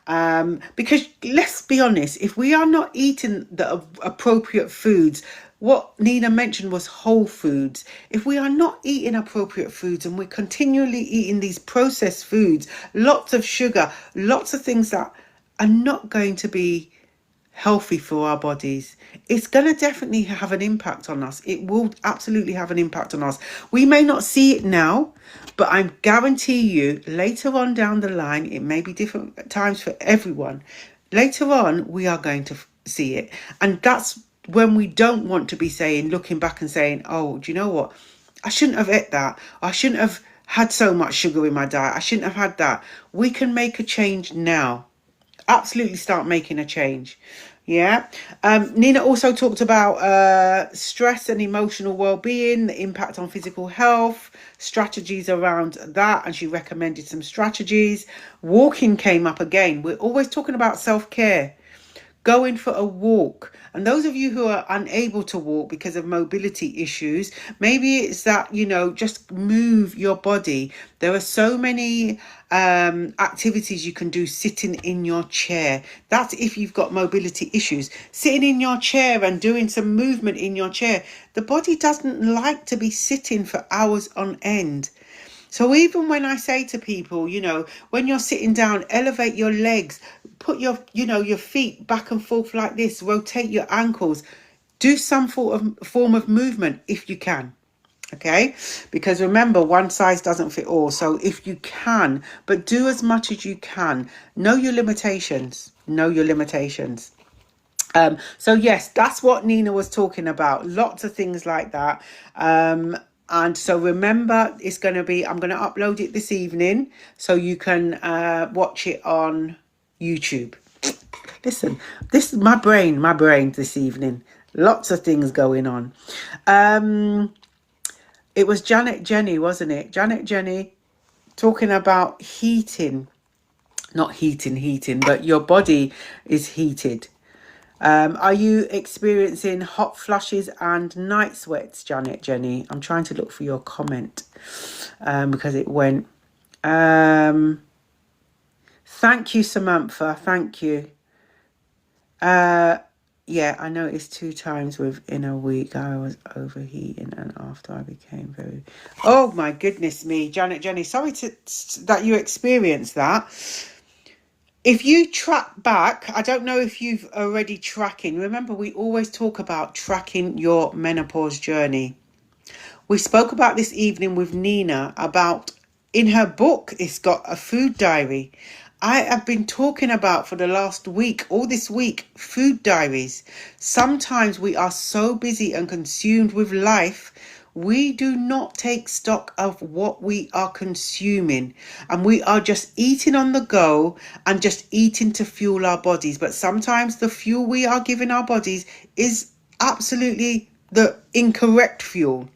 Speaker 1: Because let's be honest, if we are not eating the appropriate foods, what Nina mentioned was whole foods. If we are not eating appropriate foods and we're continually eating these processed foods, lots of sugar, lots of things that are not going to be healthy for our bodies, it's going to definitely have an impact on us. It will absolutely have an impact on us. We may not see it now, but I guarantee you later on down the line, it may be different times for everyone. Later on, we are going to see it. And that's when we don't want to be looking back and saying, oh, do you know what? I shouldn't have ate that. I shouldn't have had so much sugar in my diet. I shouldn't have had that. We can make a change now. Absolutely start making a change. Yeah. Nina also talked about stress and emotional well-being, the impact on physical health, strategies around that, and she recommended some strategies. Walking came up again. We're always talking about self-care. Going for a walk. And those of you who are unable to walk because of mobility issues, maybe it's that, just move your body. There are so many activities you can do sitting in your chair. That's if you've got mobility issues. Sitting in your chair and doing some movement in your chair. The body doesn't like to be sitting for hours on end. So even when I say to people, when you're sitting down, elevate your legs, put your, your feet back and forth like this, rotate your ankles, do some form of movement if you can. Okay, because remember, one size doesn't fit all. So if you can, but do as much as you can. Know your limitations. So yes, that's what Nina was talking about. Lots of things like that. And so remember, it's going to be, I'm going to upload it this evening so you can watch it on YouTube. Listen, this is my brain this evening. Lots of things going on. It was Janet Jenny, wasn't it? Janet Jenny talking about heating. Not heating, but your body is heated. Are you experiencing hot flushes and night sweats, Janet Jenny? I'm trying to look for your comment because it went. Thank you, Samantha. Thank you. Yeah, I noticed 2 times within a week I was overheating, and after I became very... Oh my goodness me, Janet Jenny, sorry that you experienced that. If you track back, I don't know if you've already tracking. Remember, we always talk about tracking your menopause journey. We spoke about this evening with Nina about, in her book, it's got a food diary. I have been talking about for the last week, all this week, food diaries. Sometimes we are so busy and consumed with life, we do not take stock of what we are consuming, and we are just eating on the go and just eating to fuel our bodies. But sometimes the fuel we are giving our bodies is absolutely the incorrect fuel.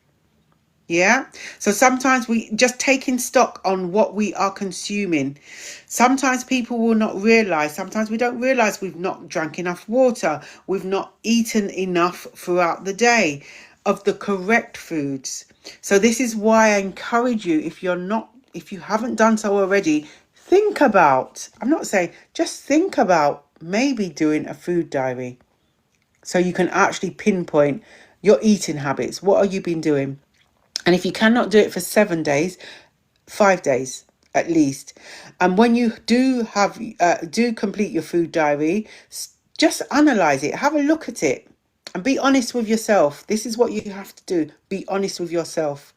Speaker 1: Yeah, so sometimes we just taking stock on what we are consuming. Sometimes people will not realize, sometimes we don't realize we've not drank enough water, we've not eaten enough throughout the day of the correct foods. So this is why I encourage you, if you haven't done so already, think about, I'm not saying, just think about maybe doing a food diary so you can actually pinpoint your eating habits. What have you been doing? And if you cannot do it for 7 days, 5 days at least. And when you do complete your food diary, just analyze it, have a look at it, and be honest with yourself. This is what you have to do. Be honest with yourself.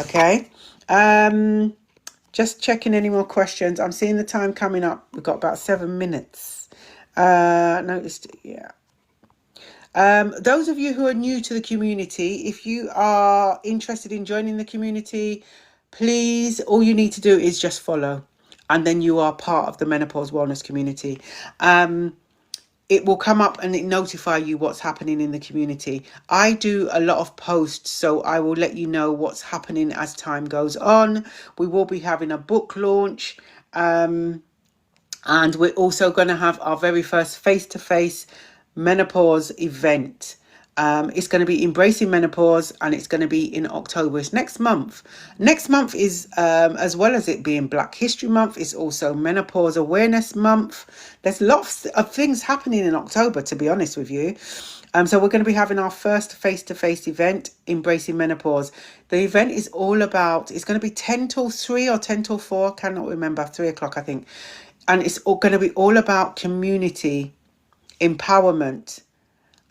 Speaker 1: Okay. Just checking any more questions. I'm seeing the time coming up. We've got about 7 minutes. Noticed, yeah. Those of you who are new to the community, if you are interested in joining the community, please, all you need to do is just follow, and then you are part of the Menopause Wellness community. It will come up and it notify you what's happening in the community. I do a lot of posts, so I will let you know what's happening as time goes on. We will be having a book launch, and we're also going to have our very first face-to-face menopause event. It's going to be Embracing Menopause, and it's going to be in October. It's next month. Next month is, as well as it being Black History Month, it's also Menopause Awareness Month. There's lots of things happening in October, to be honest with you. So we're going to be having our first face-to-face event, Embracing Menopause. The event is all about, it's going to be 10 till 3 or 10 till 4, I cannot remember, 3 o'clock I think. And it's going to be all about community, empowerment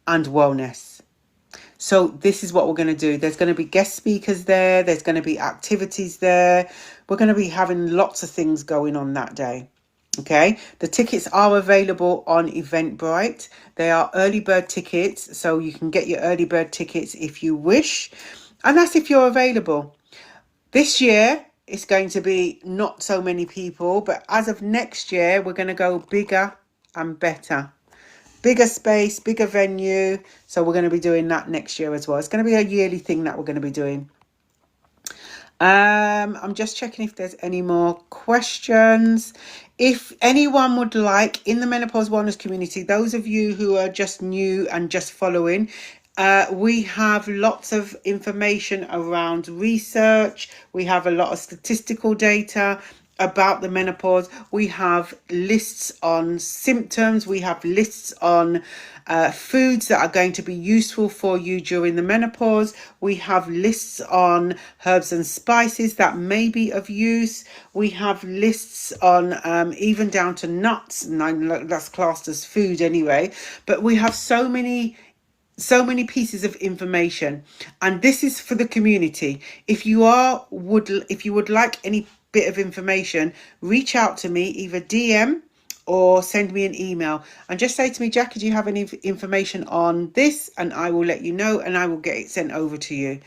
Speaker 1: and wellness. So this is what we're going to do. There's going to be guest speakers there. There's going to be activities there. We're going to be having lots of things going on that day. Okay, the tickets are available on Eventbrite. They are early bird tickets, so you can get your early bird tickets if you wish, and that's if you're available. This year it's going to be not so many people, but as of next year we're going to go bigger and better. Bigger space, bigger venue. So we're going to be doing that next year as well. It's going to be a yearly thing that we're going to be doing. I'm just checking if there's any more questions. If anyone would like, in the Menopause Wellness community, those of you who are just new and just following, we have lots of information around research. We have a lot of statistical data about the menopause. We have lists on symptoms. We have lists on foods that are going to be useful for you during the menopause. We have lists on herbs and spices that may be of use. We have lists on even down to nuts, and that's classed as food anyway. But we have so many pieces of information, and this is for the community. If you would like any bit of information, reach out to me, either DM or send me an email and just say to me, Jackie, do you have any information on this? And I will let you know, and I will get it sent over to you.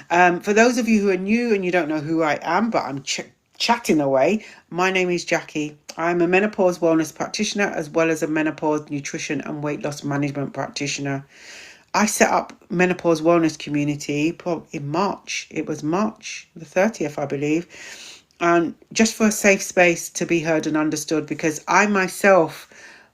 Speaker 1: For those of you who are new and you don't know who I am, but I'm chatting away, my name is Jackie. I'm a menopause wellness practitioner, as well as a menopause nutrition and weight loss management practitioner. I set up Menopause Wellness Community in March. It was March the 30th, I believe. And just for a safe space to be heard and understood, because I myself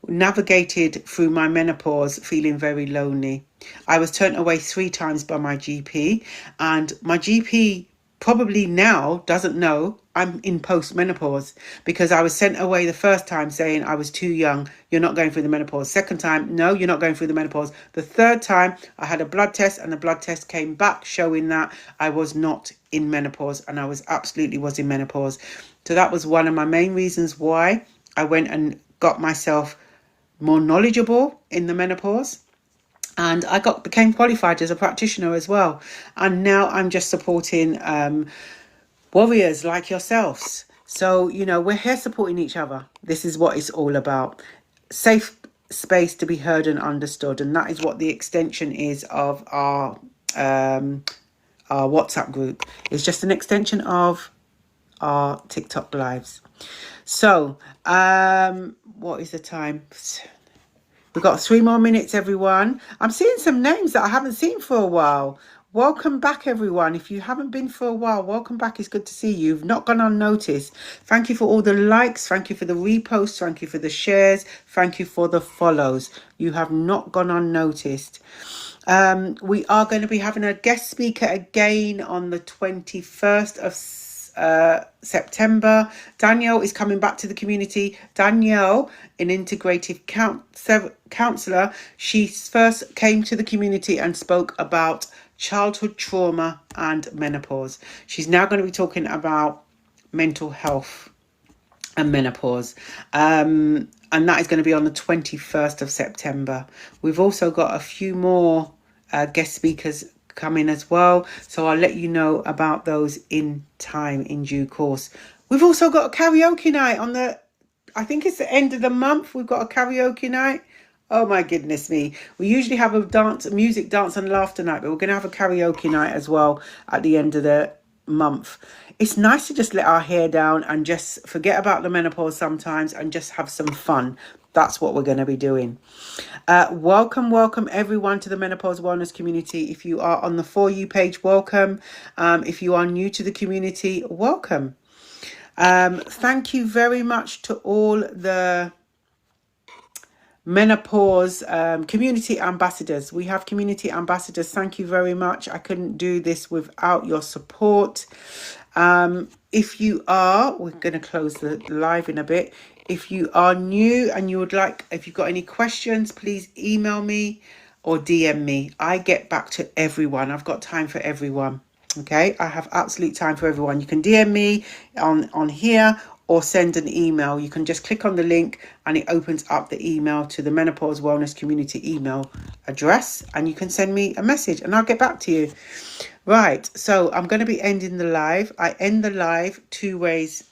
Speaker 1: navigated through my menopause feeling very lonely. I was turned away 3 times by my GP, and my GP probably now doesn't know I'm in post-menopause, because I was sent away the first time saying I was too young. You're not going through the menopause. Second time, no, you're not going through the menopause. The third time, I had a blood test, and the blood test came back showing that I was not in menopause, and I was in menopause. So that was one of my main reasons why I went and got myself more knowledgeable in the menopause. And I became qualified as a practitioner as well. And now I'm just supporting warriors like yourselves. So, we're here supporting each other. This is what it's all about. Safe space to be heard and understood. And that is what the extension is of our WhatsApp group. It's just an extension of our TikTok lives. So, what is the time? We've got 3 more minutes, everyone. I'm seeing some names that I haven't seen for a while. Welcome back, everyone. If you haven't been for a while, welcome back. It's good to see you. You've not gone unnoticed. Thank you for all the likes. Thank you for the reposts. Thank you for the shares. Thank you for the follows. You have not gone unnoticed. We are going to be having a guest speaker again on the 21st of September. Danielle is coming back to the community. Danielle, an integrative counsellor, she first came to the community and spoke about childhood trauma and menopause. She's now going to be talking about mental health and menopause. And that is going to be on the 21st of September. We've also got a few more guest speakers coming as well, so I'll let you know about those in due course. We've also got a karaoke night on I think it's the end of the month. We've got a karaoke night. Oh my goodness me. We usually have a music, dance and laughter night, but we're going to have a karaoke night as well at the end of the month. It's nice to just let our hair down and just forget about the menopause sometimes and just have some fun. That's what we're going to be doing. Welcome everyone to the Menopause Wellness Community. If you are on the For You page, welcome. If you are new to the community, welcome. Thank you very much to all the menopause community ambassadors. We have community ambassadors. Thank you very much. I couldn't do this without your support. If you are, we're going to close the live in a bit. If you are new and if you've got any questions, please email me or DM me. I get back to everyone. I've got time for everyone. Okay, I have absolute time for everyone. You can DM me on here or send an email. You can just click on the link and it opens up the email to the Menopause Wellness Community email address, and you can send me a message and I'll get back to you. Right, so I'm going to be ending the live. I end the live 2 ways.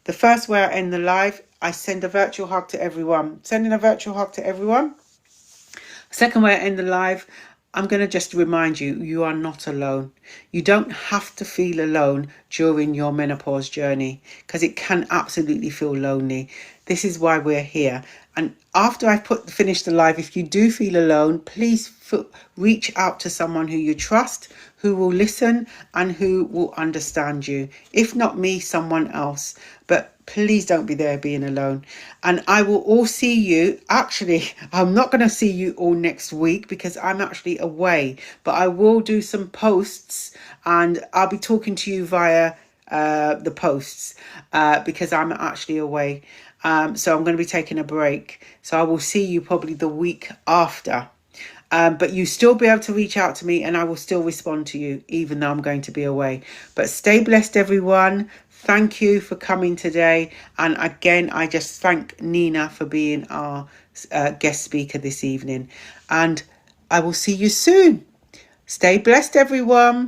Speaker 1: The first way I end the live, I send a virtual hug to everyone. Sending a virtual hug to everyone. Second way I end the live, I'm going to just remind you, you are not alone. You don't have to feel alone during your menopause journey, because it can absolutely feel lonely. This is why we're here. And after I've finished the live, if you do feel alone, please reach out to someone who you trust, who will listen and who will understand you. If not me, someone else. But please don't be there being alone. And I will all see you. Actually, I'm not going to see you all next week because I'm actually away. But I will do some posts and I'll be talking to you via the posts because I'm actually away. So I'm going to be taking a break. So I will see you probably the week after. But you still be able to reach out to me and I will still respond to you, even though I'm going to be away. But stay blessed, everyone. Thank you for coming today. And again, I just thank Nina for being our guest speaker this evening. And I will see you soon. Stay blessed, everyone.